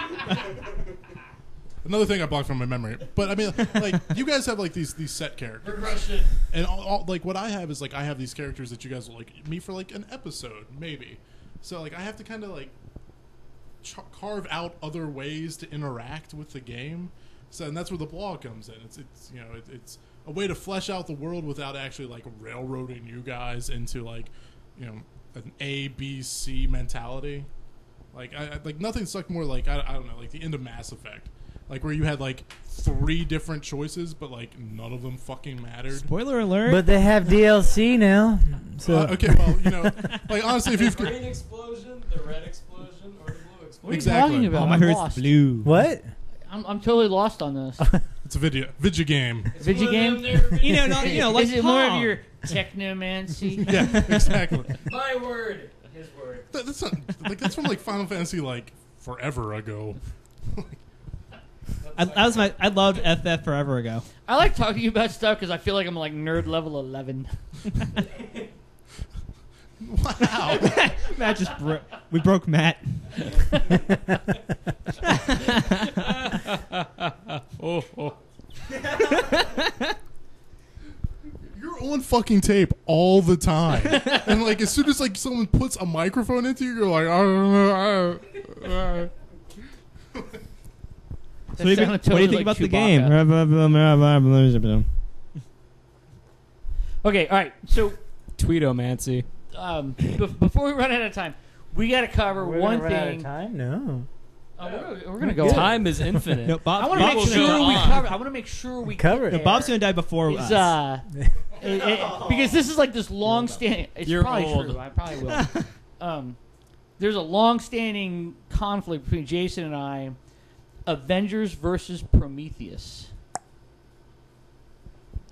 Another thing I blocked from my memory. But I mean, like you guys have like these set characters, Progression. and all like what I have is like I have these characters that you guys will like me for like an episode maybe. So like I have to kind of like carve out other ways to interact with the game. So and that's where the blog comes in. It's you know it's a way to flesh out the world without actually like railroading you guys into like you know an A B C mentality. Like I like nothing sucked more like I don't know like the end of Mass Effect. Like where you had like 3 different choices, but like none of them fucking mattered. Spoiler alert. But they have DLC now. So Okay, well, you know, like honestly, if The you've green explosion, the red explosion, or the blue explosion? What are you Exactly. talking about? oh, my I'm heart's lost. blue. what? I'm totally lost on this. it's a video game. Video game? You know, not, you know, like Is it more of Pong. your technomancy? Yeah, exactly. My word. His word. That's not like that's from like Final Fantasy like forever ago. I loved FF forever ago. I like talking to you about stuff because I feel like I'm like nerd level 11. Wow. Matt just we broke Matt. You're on fucking tape all the time, and like as soon as like someone puts a microphone into you, you're like, So what do you think about the game? Okay, all right. So Tweetomancy. before we run out of time, we got to cover one thing. Time? No. We're gonna go. Time is infinite. No, Bob, I want to Bob make will sure go we on. cover. I want to make sure we Cover it. No, Bob's gonna die before Is, us. because this is like this long-standing. It's You're probably old. true. I probably will. There's a long-standing conflict between Jason and I. Avengers versus Prometheus.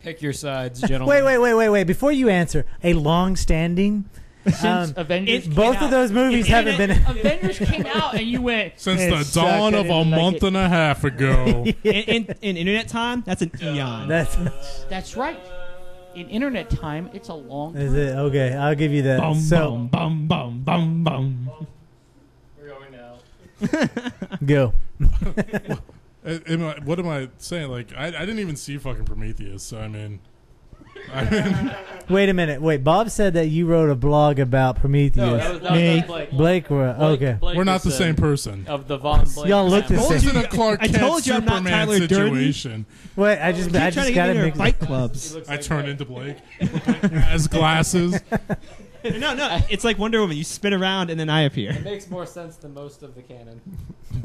Pick your sides, gentlemen. Wait. Before you answer, a long-standing. Since Avengers, came Both out. of those movies haven't been. Avengers came out, and you went. since It the sucked, dawn I of a didn't like month it. and a half ago. In internet time, that's an eon. That's right. In internet time, it's a long. Is it okay? I'll give you that. Bum, So bum, bum, bum, bum, bum. We're going now. go. What am I saying? Like I didn't even see fucking Prometheus, so I mean. Wait a minute. Wait, Bob said that you wrote a blog about Prometheus. No, that was Me. Blake. Blake, okay. We're not the same person. Of the Von Blake. Y'all look the It same. wasn't a Clark I Kent told you I'm not Superman Tyler Durden. situation. Wait, I just Keep trying to gotta get into mix. fight clubs. I turn into Blake. Has glasses. No, it's like Wonder Woman. You spin around and then I appear. It makes more sense than most of the canon.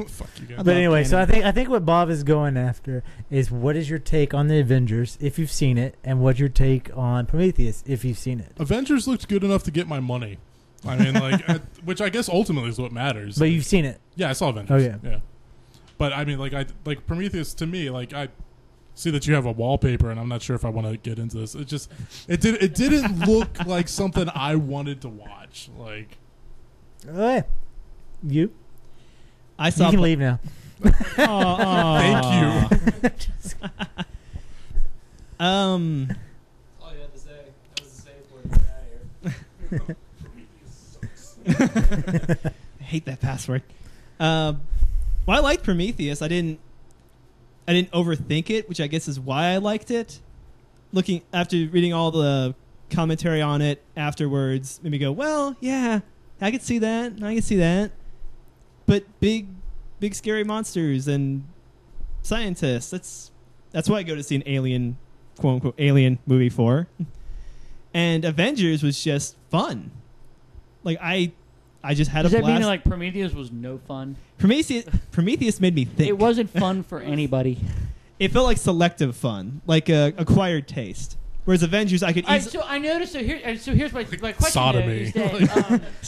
Fuck you guys. But anyway, so I think what Bob is going after is what is your take on the Avengers if you've seen it, and what's your take on Prometheus if you've seen it. Avengers looked good enough to get my money. I mean, like, which I guess ultimately is what matters. But you've seen it. Yeah, I saw Avengers. Oh, yeah. Yeah. But I mean, like Prometheus to me, like I see that you have a wallpaper, and I'm not sure if I want to get into this. It didn't look like something I wanted to watch. Like, Okay. You I saw. can leave now. thank you. All you had to say. That was the safe word. Get out of here. I hate that password. Well, I liked Prometheus. I didn't overthink it, which I guess is why I liked it. Looking after reading all the commentary on it afterwards, made me go, well, yeah, I could see that. I could see that. But big scary monsters and scientists. That's what I go to see an alien, quote unquote, alien movie for. And Avengers was just fun. Like I just had Does a that blast. mean like Prometheus was no fun? Prometheus made me think. It wasn't fun for anybody. It felt like selective fun, like acquired taste. Whereas Avengers, I could All right, easily. so I noticed. So here's my question. Sodomy. Though, is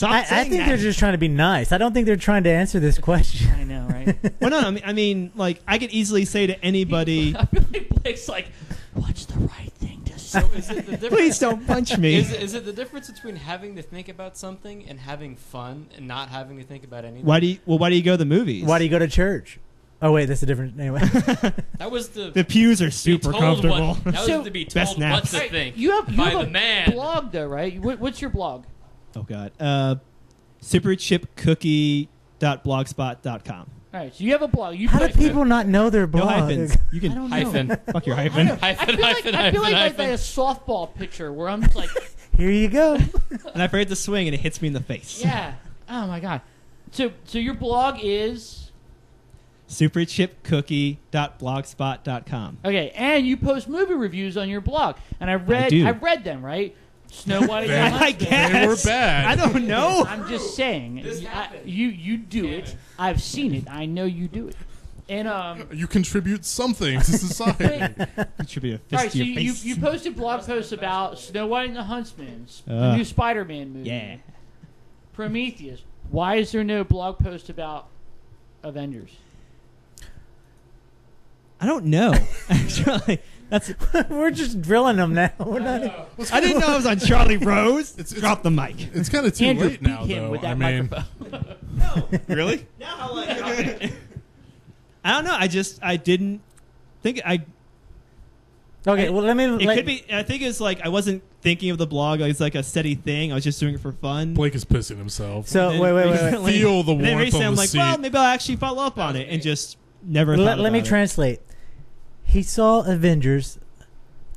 that, I think they're just trying to be nice. I don't think they're trying to answer this question. I know, right? Well, no, I mean, like I could easily say to anybody, I feel like Blake's like, "What's the right thing to say?" So is it the difference? Please don't punch me. Is it the difference between having to think about something and having fun and not having to think about anything? Why do you go to the movies? Why do you go to church? Oh wait, that's a different. Anyway, That was the The pews are super comfortable. That was So- to be Best told what naps. to think You have by a the man. blog though, right? What's your blog? Oh god. Superchipcookie.blogspot.com. All right, so you have a blog. You how do post- people not know their No blog? hyphens. You I can don't know. Hyphen. fuck your I hyphen. know. I Hyphen, feel like hyphen, I feel like hyphen, a softball pitcher where I'm just like, Here you go. And I forget to swing and it hits me in the face. yeah. Oh my god. So your blog is Superchipcookie.blogspot.com. okay, and you post movie reviews on your blog, and I do. read them, right? Snow White. They- and the I Huntsman. guess. They were bad. I don't know. I'm just saying. This happened. You do it. I've seen it. I know you do it. And You contribute something to society. It should be a all fist right, to so your face. you posted blog posts about Snow White and the Huntsman, the Ugh. new Spider-Man movie, Yeah. Prometheus. Why is there no blog post about Avengers? I don't know. Actually, that's. We're just drilling them now. We're not. I didn't know I was on Charlie Rose. It's- Drop the mic. It's kind of too Andrew, late beat now, him though. with that I mean, microphone. Really? I don't know. I didn't think Okay, well let me. It could be. I think it's like I wasn't thinking of the blog as like a steady thing. I was just doing it for fun. Blake is pissing himself. So And wait. recently- Feel the and then warmth recently on I'm the like, seat. well, maybe I'll actually follow up on it, and just never. thought Let me about it. translate. He saw Avengers,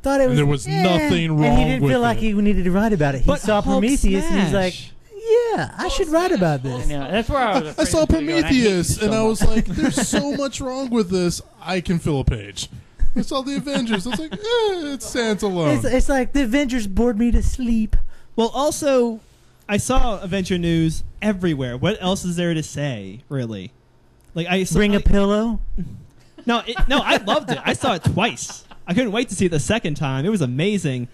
thought it And was. there was nothing and wrong he didn't with feel like it. he needed to write about it. He But saw Hulk Prometheus, and he's like, smash. "Yeah, I should write about this." Yeah, that's where I was. I afraid saw it was gonna go, and I hate Prometheus, you so and I was much. like, "There's so much wrong with this. I can fill a page." I saw the Avengers. I was like, "It stands alone." It's like the Avengers bored me to sleep. Well, also, I saw Avenger news everywhere. What else is there to say, really? Like I saw, Bring a pillow. No, I loved it. I saw it twice. I couldn't wait to see it the second time. It was amazing.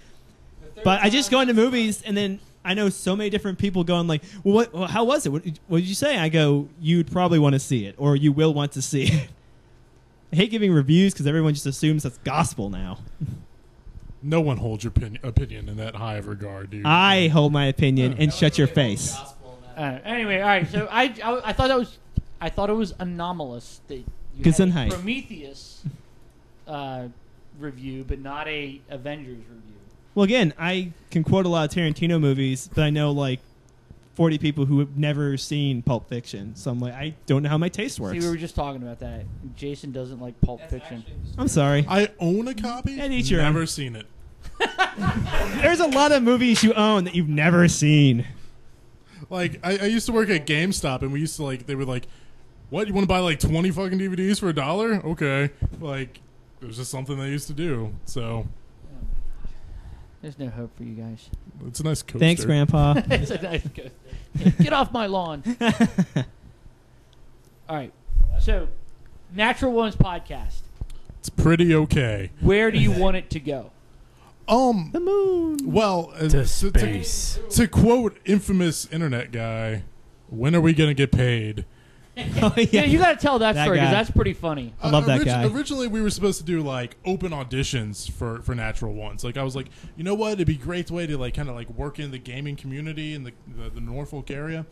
But I just go into movies, and then I know so many different people going like, well, how was it? What did you say? I go, you'd probably want to see it, or you will want to see it. I hate giving reviews because everyone just assumes that's gospel now. No one holds your opinion in that high of regard, dude. I hold my opinion and shut your face. Anyway, all right. So I thought it was anomalous that you had Gesundheit. a Prometheus review, but not a Avengers review. Well, again, I can quote a lot of Tarantino movies, but I know like 40 people who have never seen Pulp Fiction. So I'm like, I don't know how my taste works. See, we were just talking about that. Jason doesn't like Pulp Fiction. I'm sorry. I own a copy. And each your Never own. seen it. There's a lot of movies you own that you've never seen. Like I used to work at GameStop, and we used to like they were like, "What, you want to buy like 20 fucking DVDs for $1? Okay." Like it was just something they used to do. So There's no hope for you guys. it's a nice coaster. Thanks, Grandpa. It's a nice go. Get off my lawn. All right. So, Natural Ones podcast. It's pretty okay. Where do you want it to go? The moon. Well, To space. to quote infamous internet guy, when are we gonna get paid? Oh, Yeah, yeah. you got to tell that That story because guy. that's pretty funny. I love that guy. Originally, we were supposed to do like open auditions for Natural Ones. Like I was like, you know what? It'd be a great way to like kind of like work in the gaming community in the Norfolk area.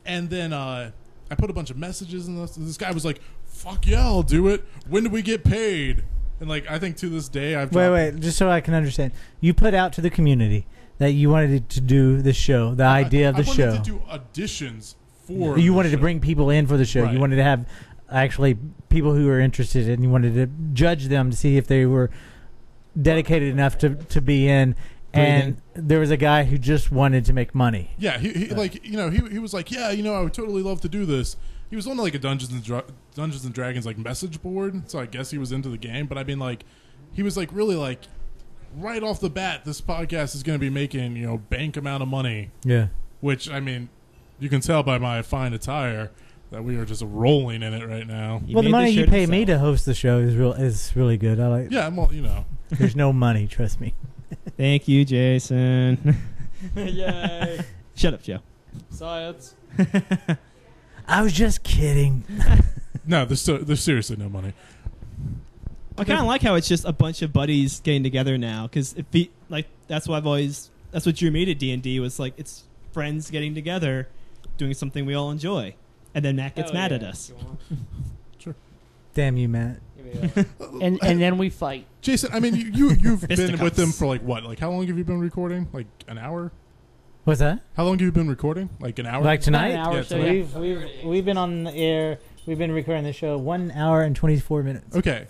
And then I put a bunch of messages in this guy was like, "Fuck yeah, I'll do it. When do we get paid?" And like I think to this day, I've Wait, just so I can understand. You put out to the community that you wanted to do the show, the idea of the I show. wanted to do auditions for. You the wanted to show. bring people in for the show. Right. You wanted to have actually people who were interested, and you wanted to judge them to see if they were dedicated enough to be in. And there was a guy who just wanted to make money. Yeah, he like he was like, yeah, I would totally love to do this. He was on like a Dungeons and Dragons like message board, so I guess he was into the game. But I mean, like, he was like really like right off the bat, this podcast is going to be making bank amount of money. Yeah. Which I mean, you can tell by my fine attire that we are just rolling in it right now. He Well, the made money you shirt pay me himself. to host the show is really good. I like. Yeah, well, There's no money, trust me. Thank you, Jason. Yay! Shut up, Joe. Science. I was just kidding. no, there's seriously no money. I kind of like how it's just a bunch of buddies getting together now, because that's what drew me to D&D was like it's friends getting together, doing something we all enjoy, and then Matt gets mad at us. Damn you, Matt. and then we fight. Jason, I mean, you've been Fisticuffs. with them for like what? Like how long have you been recording? Like an hour? What's that? How long have you been recording? Like an hour? Like tonight? About an hour Yeah, or so, tonight. yeah. We've been on the air. We've been recording the show 1 hour and 24 minutes. Okay.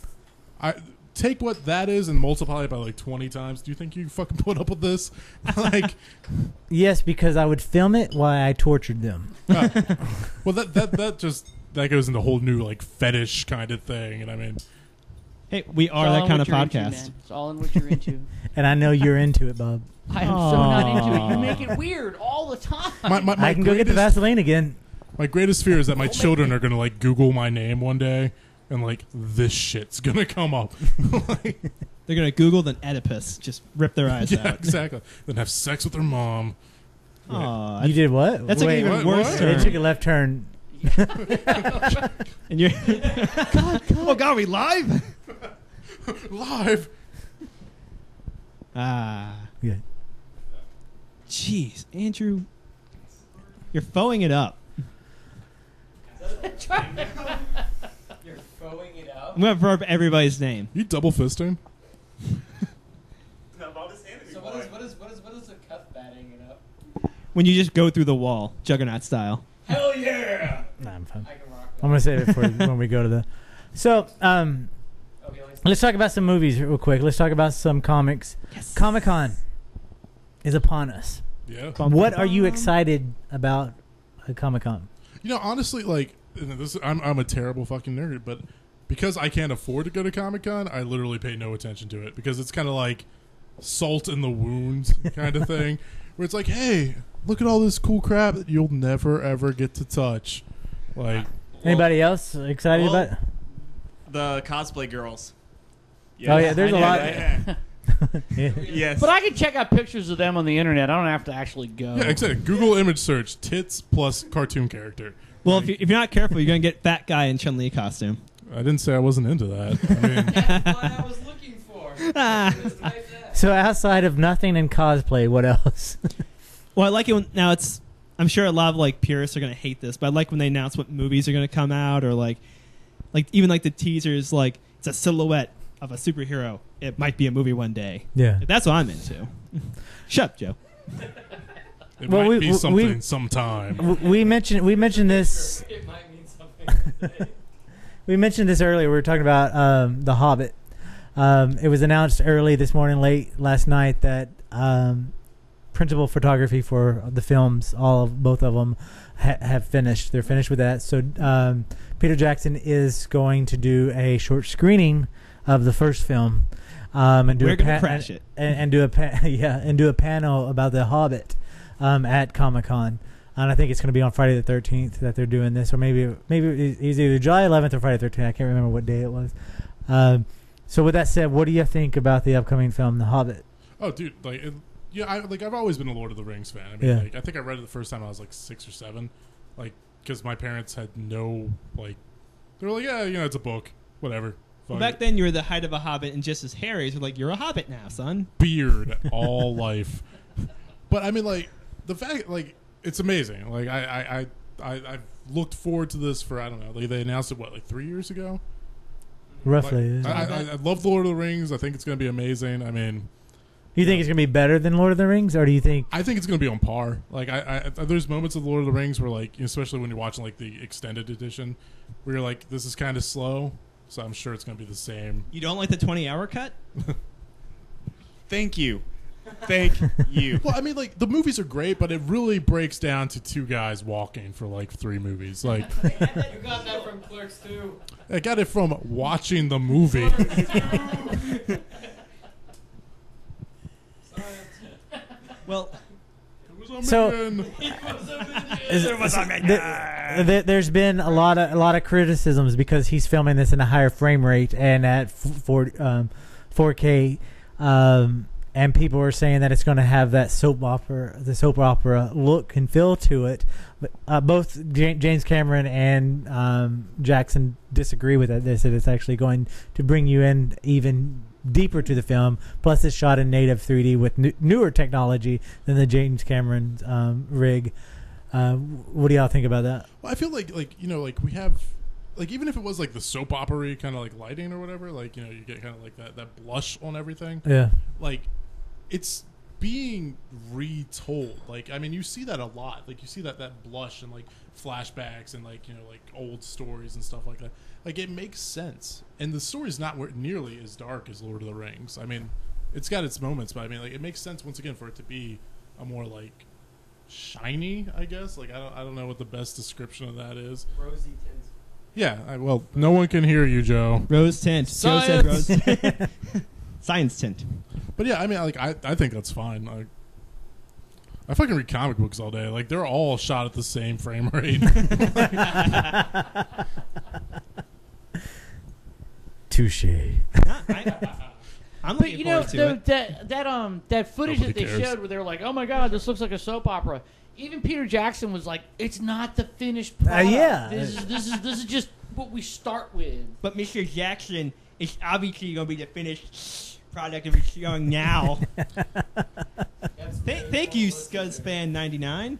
I take what that is and multiply it by like 20 times. Do you think you fucking put up with this? Like, Yes, because I would film it while I tortured them. well, that goes into a whole new like fetish kind of thing. And I mean, Hey, we are It's all that in kind what of you're into, podcast. man. It's all in what you're into. And I know you're into it, Bob. I am so not into it. You make it weird all the time. my I can go get the greatest- Vaseline again. My greatest fear is that my children are gonna like Google my name one day and like this shit's gonna come up. Like, They're gonna Google then Oedipus, just rip their eyes yeah, out. exactly. Then have sex with their mom. Aw, You did what? that's like an Wait, even what? worse What? They turn. took a left turn. And you're oh god, are we live? Live. Ah, Yeah. jeez, Andrew, you're foing it up. You're throwing it out. I'm gonna verb everybody's name. You double fisting? No, Bob is handing me So one. what is the cup batting it up? When you just go through the wall, Juggernaut style. Hell yeah! Nah, I'm fine. I can rock that. I'm gonna save it for when we go to the. So, Okay, let's talk about some movies real quick. Let's talk about some comics. Yes. ComicCon is upon us. Yeah. What are you excited about at ComicCon? You know, honestly, like I'm a terrible fucking nerd, but because I can't afford to go to Comic-Con, I literally pay no attention to it because it's kind of like salt in the wound kind of thing, where it's like, hey, look at all this cool crap that you'll never ever get to touch. Like, Anybody else excited well, about? The cosplay girls. Oh yeah, there's a lot. Yeah. Yeah. Yes. But I can check out pictures of them on the internet. I don't have to actually go. yeah, exactly. Google image search tits plus cartoon character. Well, if you're not careful, you're gonna get fat guy in Chun-Li costume. I didn't say I wasn't into that. I mean, That's what I was looking for. Ah. Just type that. So outside of nothing and cosplay, what else? Well, I like it when now it's. I'm sure a lot of like purists are gonna hate this, but I like when they announce what movies are gonna come out, or like even like the teasers, like it's a silhouette of a superhero. It might be a movie one day. Yeah. That's what I'm into. Shut up, Joe. it Well, might be something sometime. We mentioned this. It might mean something. We mentioned this earlier. We were talking about The Hobbit. It was announced early this morning, late last night, that principal photography for the films, both of them, have finished. They're finished with that. So Peter Jackson is going to do a short screening of the first film, and do We're a gonna crash it. and do a panel about The Hobbit at Comic-Con. And I think it's going to be on Friday the 13th that they're doing this, or maybe it's either July 11th or Friday the 13th. I can't remember what day it was. So with that said, what do you think about the upcoming film, The Hobbit? Oh, dude, I've always been a Lord of the Rings fan. I mean, Yeah. like, I think I read it the first time I was like 6 or 7, like, because my parents had no, like, they were like, yeah, it's a book, whatever. Well, Fuck back it. then, you were the height of a hobbit and just as hairy. So like, you're a hobbit now, son. Beard all life. But I mean, like, the fact, like, it's amazing. Like, I've looked forward to this for, I don't know, like, they announced it, like 3 years ago? Roughly. Like, I love The Lord of the Rings. I think it's going to be amazing. I mean, You think it's going to be better than Lord of the Rings, or do you think? I think it's going to be on par. Like, there's moments of Lord of the Rings where, like, especially when you're watching like the extended edition, where you're like, this is kind of slow. So I'm sure it's going to be the same. You don't like the 20-hour cut? Thank you. Thank you. Well, I mean, like, the movies are great, but it really breaks down to 2 guys walking for like 3 movies. Like, You got that from Clerks too. I got it from watching the movie. Well, So- man. There's been a lot of criticisms because he's filming this in a higher frame rate and at 4K, and people are saying that it's going to have that soap opera look and feel to it. But both James Cameron and Jackson disagree with it. They said it's actually going to bring you in even deeper to the film. Plus, it's shot in native 3D with newer technology than the James Cameron rig. What do y'all think about that? Well, I feel like we have, like, even if it was like the soap opera kind of like lighting or whatever, like, you get kind of like that blush on everything. Yeah. Like, it's being retold. Like, I mean, you see that a lot. Like, you see that blush and like flashbacks and like like old stories and stuff like that. Like, it makes sense, and the story's not nearly as dark as Lord of the Rings. I mean, it's got its moments, but I mean, like, it makes sense once again for it to be a more like shiny, I guess. Like, I don't know what the best description of that is. Rosy tint. Yeah. Well, no one can hear you, Joe. Rose tint. Joe said rose tint. Science tint. But yeah, I mean, like, I think that's fine. Like, I fucking read comic books all day. Like, they're all shot at the same frame rate. Touche. I'm But looking forward to it. that footage Nobody that they cares. showed where they were like, "Oh my god, this looks like a soap opera." Even Peter Jackson was like, "It's not the finished product. Yeah. This is just what we start with." But Mr. Jackson is obviously going to be the finished product of it's showing now. Thank you, Scudspan99.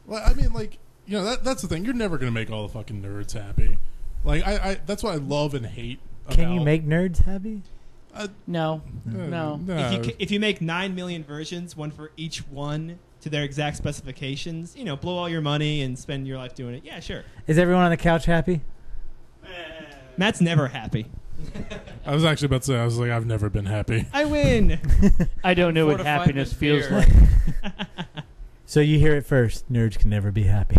Well, I mean, like, that's the thing. You're never gonna make all the fucking nerds happy. Like, I that's what I love and hate. Can you make nerds happy? No. If you make 9 million versions, one for each one to their exact specifications, blow all your money and spend your life doing it. Yeah, sure. Is everyone on the couch happy? Matt's never happy. I was actually about to say, I was like, I've never been happy. I win. I don't know what Fortified happiness with feels beer. like. So you hear it first. Nerds can never be happy.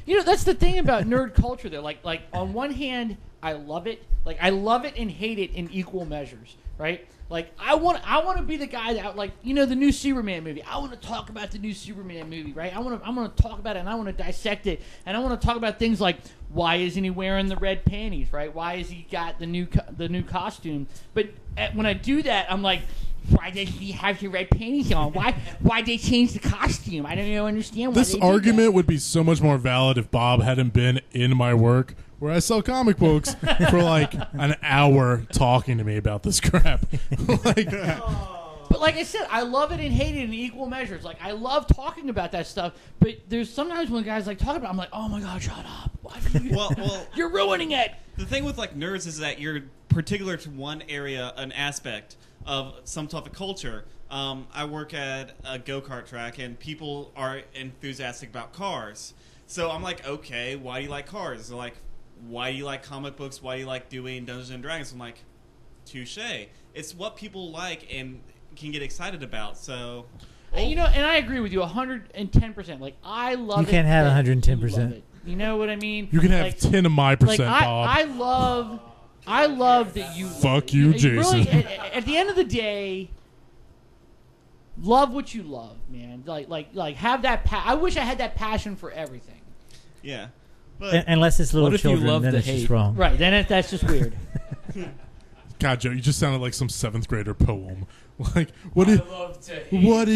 That's the thing about nerd culture, though. Like on one hand, I love it. Like, I love it and hate it in equal measures, right? Like, I want to be the guy that, like, the new Superman movie. I want to talk about the new Superman movie, right? I'm gonna talk about it, and I want to dissect it, and I want to talk about things like, why isn't he wearing the red panties, right? Why has he got the new costume? But when I do that, I'm like, why does he have the red panties on? Why they change the costume? I don't understand why This they did argument would be so much more valid if Bob hadn't been in my work where I sell comic books for like an hour talking to me about this crap. Like, But like I said, I love it and hate it in equal measures. Like, I love talking about that stuff, but there's sometimes when guys like talk about it, I'm like, oh my god, shut up. Why do you, Well, you're ruining it. the thing with like nerds is that you're particular to one area, an aspect of some type of culture. I work at a go-kart track, and people are enthusiastic about cars. So I'm like, okay, why do you like cars? They're like, why do you like comic books? Why do you like doing Dungeons and Dragons? I'm like, touche. It's what people like and can get excited about. So, And I agree with you 110%. Like, I love it. You can't have that 110%. you love it. You know what I mean? you can have like, 10 of my percent, Bob. I love that you. Fuck you, Jason. Really, at the end of the day, love what you love, man. Like have that. I wish I had that passion for everything. yeah. But Unless it's little What if you children, love then to it's just hate? wrong. Right. Then that's just weird. God, Joe, you just sounded like some 7th grader poem. Like, what if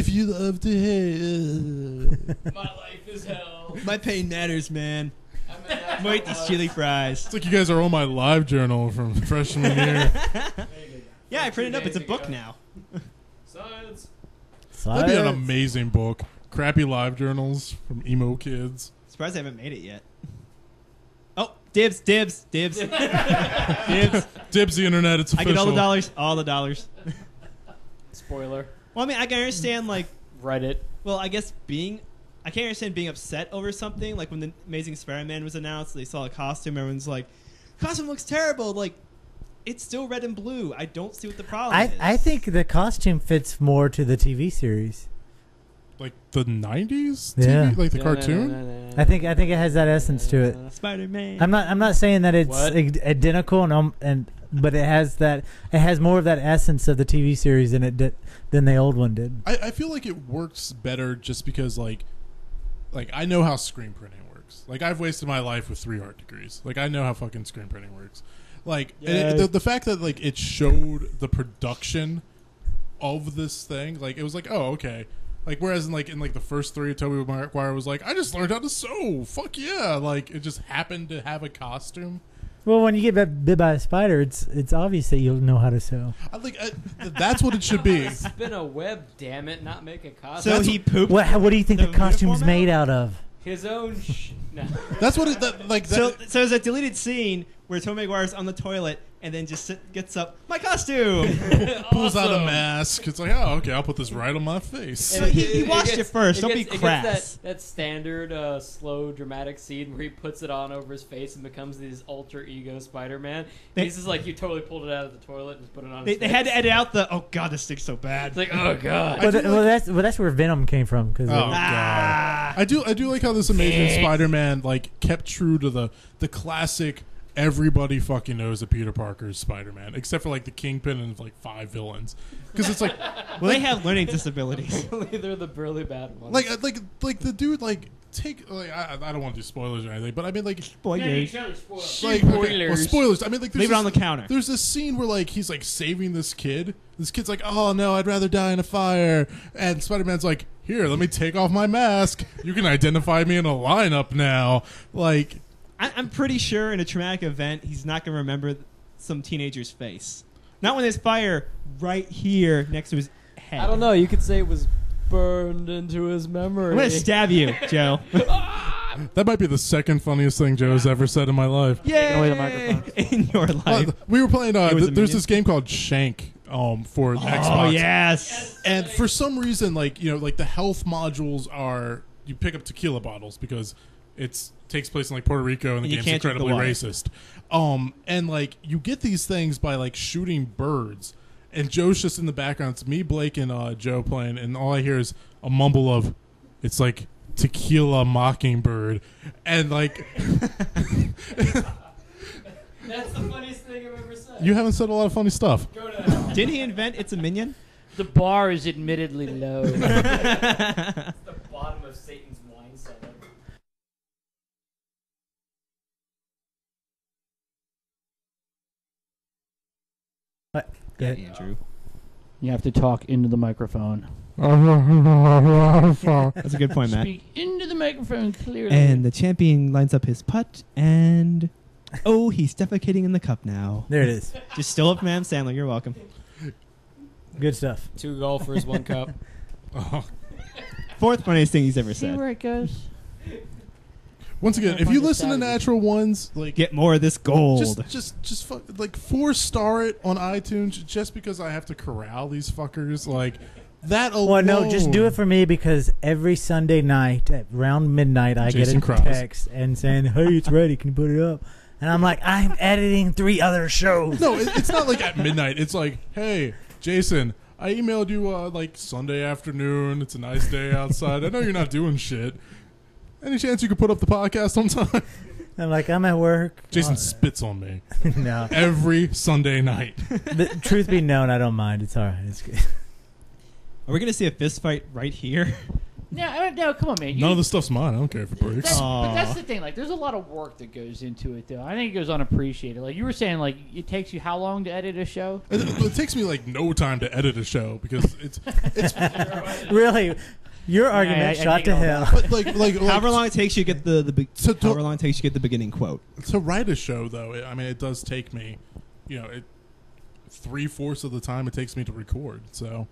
you love to hate? My life is hell. My pain matters, man. Wait, these chili fries. It's like you guys are on my live journal from freshman year. Yeah, I printed it up. It's a book now. Science. That'd be an amazing book. Crappy live journals from emo kids. Surprised I haven't made it yet. Oh, dibs. Dibs. Dibs the internet. It's official. I get all the dollars. All the dollars. Spoiler. Well, I mean, I can understand, like, Reddit. well, I guess I can't understand being upset over something. Like when the Amazing Spider-Man was announced, they saw a costume. Everyone's like, costume looks terrible. Like, it's still red and blue. I don't see what the problem is. I think the costume fits more to the TV series. Like the 90s? Yeah. TV? Like the cartoon? I think it has that essence to it. Spider-Man. I'm not saying that it's What? identical but it has more of that essence of the TV series than the old one did. I feel like it works better just because, like I know how screen printing works. Like, I've wasted my life with 3 art degrees. Like, I know how fucking screen printing works. Like, and the fact that, like, it showed the production of this thing. Like it was like, oh, okay. Like whereas in the first 3, Tobey Maguire was like, I just learned how to sew. Fuck yeah! Like it just happened to have a costume. Well, when you get bit by a spider, it's obvious that you'll know how to sew. That's what it should be. Spin a web, damn it, not make a costume. So he pooped. What do you think the costume's uniform made out of? His own no. That's what So there's a deleted scene where Tobey Maguire's on the toilet and then just gets up. My costume. pulls out a Awesome. mask. It's like, oh, okay, I'll put this right on my face. So he washed it first. Don't be crass. Gets that standard slow dramatic scene where he puts it on over his face and becomes this alter ego Spider-Man. He's just like, you totally pulled it out of the toilet and just put it on his They face. had to edit out the, oh god, this stinks so bad. It's like, oh god. That's where Venom came from. Cause Oh god, I do like how this Amazing Spider-Man like kept true to the classic. Everybody fucking knows that Peter Parker is Spider-Man, except for like the Kingpin and like 5 villains, because it's like, Well, they have learning disabilities. They're the really bad ones. like the dude like take like I don't want to do spoilers or anything, but I mean like Spoilers. like okay, well, spoilers. I mean like there's Leave it on the counter. There's this scene where like he's like saving this kid. This kid's like, oh no, I'd rather die in a fire, and Spider-Man's like, here, let me take off my mask. You can identify me in a lineup now, like. I'm pretty sure in a traumatic event, he's not going to remember some teenager's face. Not when there's fire right here next to his head. I don't know. You could say it was burned into his memory. I'm going to stab you, Joe. That might be the second funniest thing Joe's ever said in my life. Yay! away the microphone. In your life. We were playing. It was a There's minion. this game called Shank for Oh, Xbox. yes. And for some reason, like like the health modules are you pick up tequila bottles because it's takes place in like Puerto Rico and the And you game's can't drink the incredibly water. racist. And like you get these things by like shooting birds. And Joe's just in the background. It's me, Blake, and Joe playing, and all I hear is a mumble of, it's like tequila mockingbird, and like That's the funniest thing I've ever said. you haven't said a lot of funny stuff. Go to hell. Didn't he invent It's a Minion? The bar is admittedly low. The bottom of Satan's wine cellar. Yeah. Andrew. You have to talk into the microphone. That's a good point, Matt. Speak into the microphone clearly. And the champion lines up his putt, and oh, he's defecating in the cup now. There it is. Just still up from Adam Sandler. You're welcome. Good stuff. 2 golfers, 1 cup. Oh. Fourth funniest thing he's ever see said. where it goes. Once again, if Find you the listen to savages. Natural Ones, like Get more of this gold. just like 4-star it on iTunes just because I have to corral these fuckers. Like that alone. Well, no, just do it for me because every Sunday night at around midnight I Jason get a Krause. text and saying, "Hey, it's ready. Can you put it up?" And I'm like, "I'm editing 3 other shows." No, it's not like at midnight. It's like, hey, Jason, I emailed you like Sunday afternoon. It's a nice day outside. I know you're not doing shit. Any chance you could put up the podcast on time? I'm like, I'm at work. Jason spits on me No, every Sunday night. the truth be known, I don't mind. It's all right. It's good. Are we going to see a fist fight right here? No, come on, man. None of the stuff's mine. I don't care if it breaks. But that's the thing. Like, there's a lot of work that goes into it, though. I think it goes unappreciated. Like you were saying, like it takes you how long to edit a show? It takes me like no time to edit a show because it's Really, your argument I shot take to all hell. that. but like However long it takes you to get So to- however long it takes you to get the beginning quote. to write a show though. I mean, it does take me, 3/4 of the time it takes me to record. So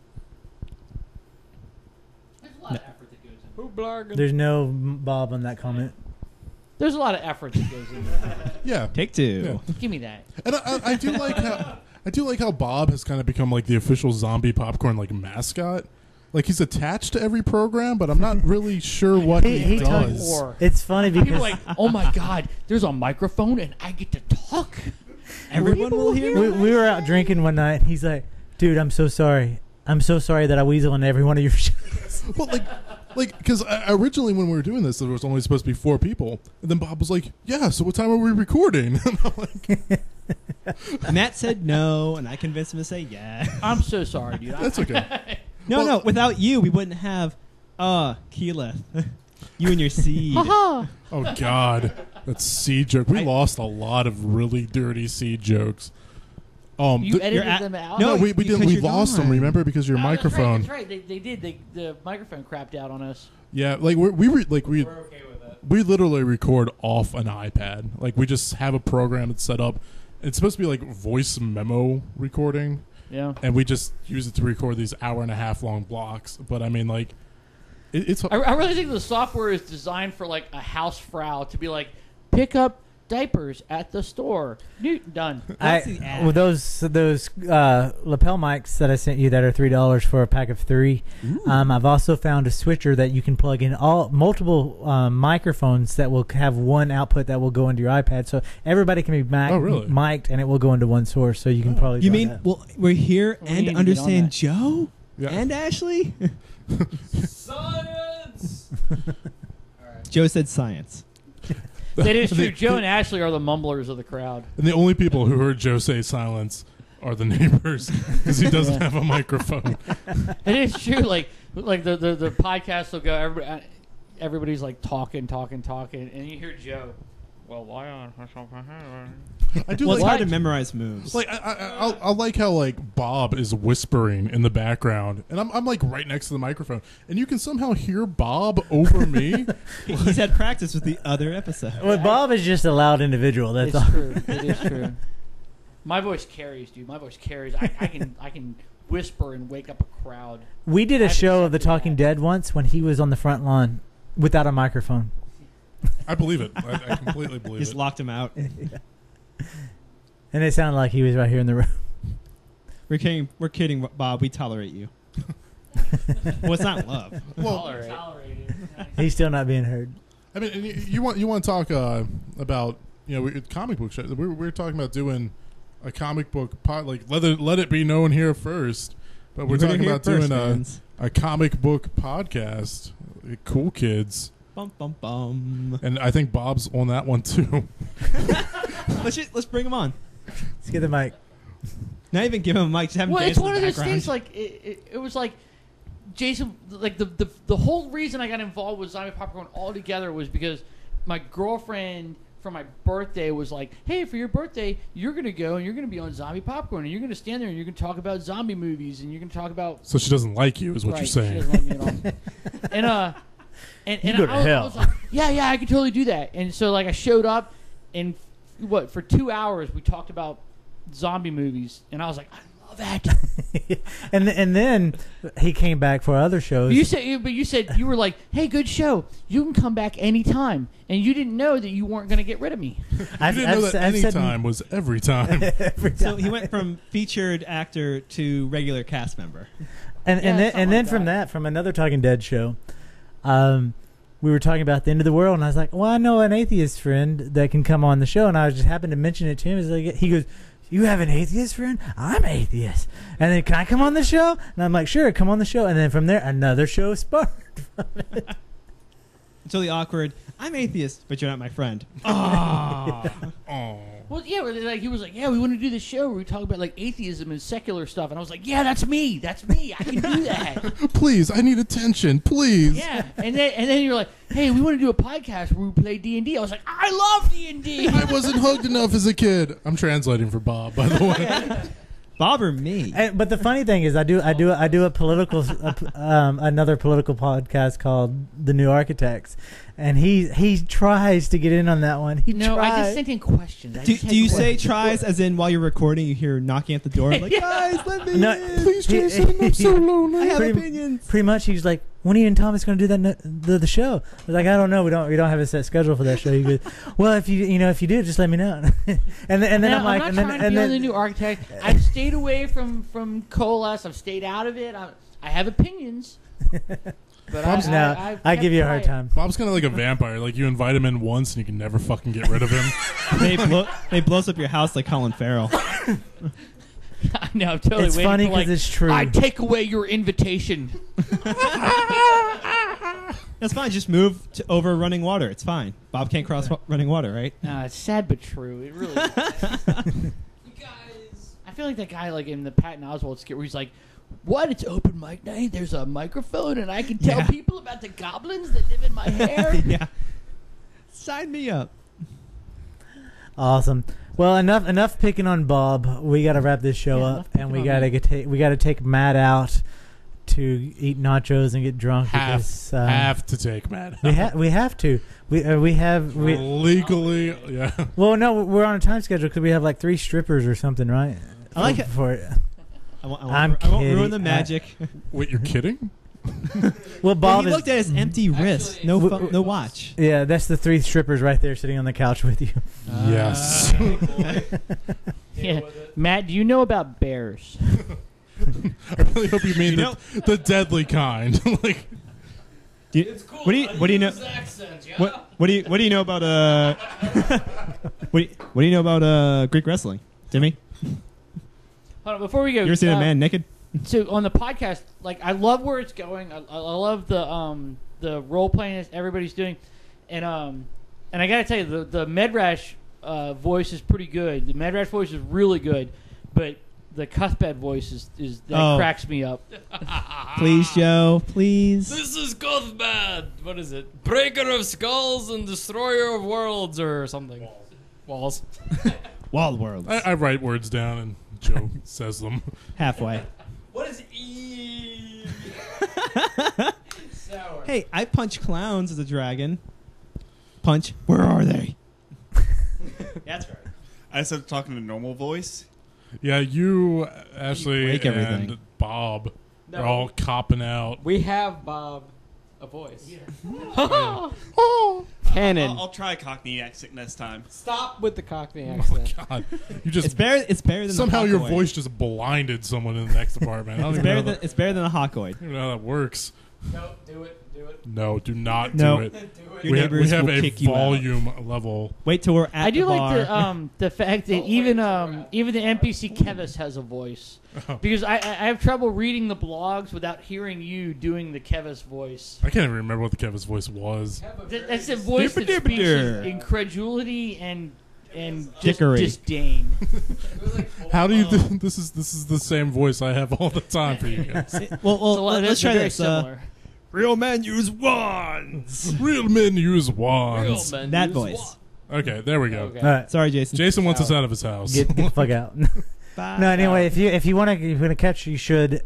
There's a lot of effort that goes into Who blogging? There's no Bob on that comment. There's a lot of effort that goes into it. yeah, Take 2. Yeah. Give me that. and I do like how Bob has kind of become like the official zombie popcorn like mascot. Like he's attached to every program, but I'm not really sure what he does. talks- It's funny People because are like, oh my god, there's a microphone and I get to talk. Everyone will hear we were out drinking one night. He's like, "Dude, I'm so sorry. I'm so sorry that I weasel on every one of your shows." Well, like because originally when we were doing this, there was only supposed to be 4 people, and then Bob was like, "Yeah, so what time are we recording?" And I'm like, Matt said no, and I convinced him to say yeah. I'm so sorry, dude. "That's okay." No, without you, we wouldn't have Keyleth. You and your seed. Oh God, that seed joke. We lost a lot of really dirty seed jokes. You edited at- them out? No, No, we because didn't. We you're lost them. gone. Remember, because your Oh, microphone. That's right. They did. The microphone crapped out on us. Yeah, like we We're okay with it. we literally record off an iPad. Like we just have a program that's set up. It's supposed to be like voice memo recording, Yeah. and we just use it to record these hour-and-a-half long blocks. But I mean, like, it's I really think the software is designed for like a housefrau to be like, pick up diapers at the store. Done. That's the ad. Well, those lapel mics that I sent you that are $3 for a pack of 3. I've also found a switcher that you can plug in multiple microphones that will have one output that will go into your iPad, so everybody can be really? mic'd, and it will go into one source. So you can probably. You try mean that. well, we're here We and need to get on understand that. Joe Yeah. and Ashley? Science. Joe said science. That is true. Joe and Ashley are the mumblers of the crowd. And the only people who heard Joe say silence are the neighbors because he doesn't have a microphone. It is true. Like the podcast will go. Everybody's like talking, and you hear Joe. Well, why on? I do Well, it's like. hard to memorize moves. Like I like how like Bob is whispering in the background, and I'm like right next to the microphone, and you can somehow hear Bob over me. He's had practice with the other episode. Well, Bob is just a loud individual. That's It's all. true. It is true. My voice carries, dude. My voice carries. I can whisper and wake up a crowd. We did a I've show of The accepted Talking that. Dead once when he was on the front lawn without a microphone. I believe it. I completely believe Just it. locked him out. And it sounded like he was right here in the room. We're kidding, Bob. We tolerate you. Well, it's not love. Well, Tolerated. He's still not being heard. I mean, and you want to talk about comic book show. We're talking about doing a comic book pod, like let it be known here first. But we're You heard it talking here about first, doing fans. a comic book podcast. Cool kids. Bum bum bum. And I think Bob's on that one too. Let's bring him on. Let's get the mic. Not even give him a mic. Just have him Well, dance it's in one the of those background. things. Like it was like Jason. Like the whole reason I got involved with Zombie Popcorn altogether was because my girlfriend for my birthday was like, "Hey, for your birthday, you're gonna go and you're gonna be on Zombie Popcorn and you're gonna stand there and you're gonna talk about zombie movies and you're gonna talk about." So she doesn't like you, is what Right, you're she saying. doesn't like me at all. And You go to I hell. was like, yeah, I could totally do that. And so like I showed up, and for 2 hours we talked about zombie movies, and I was like, I love it. and then he came back for other shows. You said you were like, hey, good show. You can come back anytime, and you didn't know that you weren't going to get rid of me. I didn't know that any time was every time. every So time. he went from featured actor to regular cast member. and Yeah, then something like from that. from another Talking Dead show, we were talking about the end of the world, and I was like, well, I know an atheist friend that can come on the show, and I just happened to mention it to him. He goes, you have an atheist friend? I'm atheist. And then, can I come on the show? And I'm like, sure, come on the show. And then from there, another show sparked. Until the awkward, I'm atheist, but you're not my friend. Ah. Oh. Well, yeah, like he was like, yeah, we want to do this show where we talk about like atheism and secular stuff, and I was like, yeah, that's me, I can do that. Please, I need attention. Please. Yeah, and then you're like, hey, we want to do a podcast where we play D&D. I was like, I love D&D. I wasn't hugged enough as a kid. I'm translating for Bob, by the way. Bob or me? But the funny thing is, I do a political, another political podcast called The New Architects, and he tries to get in on that one. He No, tries. I just sent in questions. Do you say tries as in while you're recording you hear knocking at the door like, guys, let me No, in. Please, Jason, I'm so I lonely. have pretty- opinions. Pretty much, he's like, when are you and Thomas going to do that the show? I was like, I don't know. We don't have a set schedule for that show. He goes, well, if you do, just let me know. and then I'm like, I'm not trying to be on the New Architect. I've stayed away from Coalesce. I've stayed out of it. I have opinions. But Bob's I give you a hard time. Bob's kind of like a vampire. Like, you invite him in once and you can never fucking get rid of him. They blows up your house like Colin Farrell. I know, I'm totally It's waiting funny for, like, because it's true. I take away your invitation. That's fine. Just move over running water. It's fine. Bob can't cross running water, right? It's sad but true. It really is. You guys. I feel like that guy like in the Patton Oswalt skit where he's like, what? It's open mic night. There's a microphone and I can tell Yeah. people about the goblins that live in my hair. Yeah. Sign me up. Awesome. Well, enough picking on Bob. We got to wrap this show up, and we got to take Matt out to eat nachos and get drunk. Have to take Matt. We have to. We legally. Yeah. Well, no, we're on a time schedule because we have like 3 strippers or something, right? I like it. For it. I won't kidding. ruin the magic. Wait, you're kidding? Well, Bob he looked at his empty wrist. No watch. Yeah, that's the 3 strippers right there sitting on the couch with you. Yes. Yeah. Matt, do you know about bears? I really hope you mean the deadly kind. Like, It's cool. What do you know? Accent, yeah? What do you know about what do you know about Greek wrestling, Timmy? Hold on, before we go, You ever seen a man naked? So on the podcast, like I love where it's going. I love the role playing everybody's doing, and I gotta tell you the Medrash voice is pretty good. The Medrash voice is really good, but the Cuthbert voice is that cracks me up. Please, Joe, please. This is Cuthbert. What is it? Breaker of skulls and destroyer of worlds or something. Walls. Wild world. I write words down and Joe says them. Halfway. What is E? Sour. Hey, I punch clowns as a dragon. Punch. Where are they? That's right. I started talking in a normal voice. Yeah, you, Ashley, break and everything. Bob No. are all copping out. We have Bob a voice. Canon. I'll try a Cockney accent next time. Stop with the Cockney accent. God, you just It's better than somehow the your Hawkoid. voice just blinded someone in the next department. I don't even know It's better than a Hawkoid. I don't even know how that works. No, do it. No, do not No. do it. Do it. Your We have neighbors a will kick you out. volume level. Wait till we're at I do the bar. like the fact that even the NPC Kevis has a voice, because I have trouble reading the blogs without hearing you doing the Kevis voice. I can't even remember what the Kevin's voice was. That's a voice that speaks with incredulity and just Dickery. disdain. How do you? This is the same voice I have all the time for you guys. well, So let's they're try very this. similar. Real men use wands. Real men use wands. Real men That use voice. Okay, there we go. Okay. All right, Sorry, Jason. Jason wants us out of his house. get the fuck out. No, anyway, if you want to catch, you should,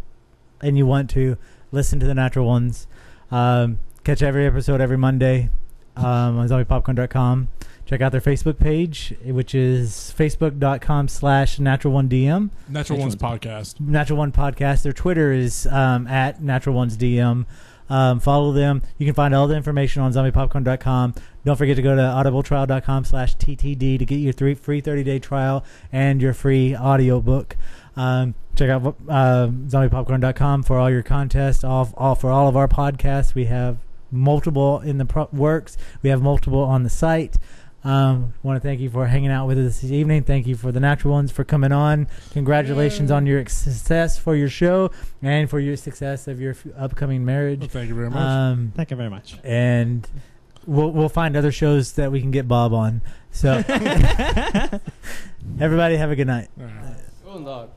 and you want to listen to the Natural Ones. Catch every episode every Monday on zombiepopcorn.com. Check out their Facebook page, which is facebook.com/Natural1DM. Natural Ones Podcast. Natural One Podcast. Their Twitter is at Natural Ones DM. Follow them. You can find all the information on zombiepopcorn.com. Don't forget to go to audibletrial.com/TTD to get your free 30-day trial and your free audiobook. Check out zombiepopcorn.com for all your contests. For all of our podcasts, we have multiple in the works. We have multiple on the site. Want to thank you for hanging out with us this evening. Thank you for the Natural Ones for coming on. Congratulations on your success for your show and for your success of your upcoming marriage. Well, thank you very much. Thank you very much. And we'll find other shows that we can get Bob on. So everybody have a good night. All right. Dog.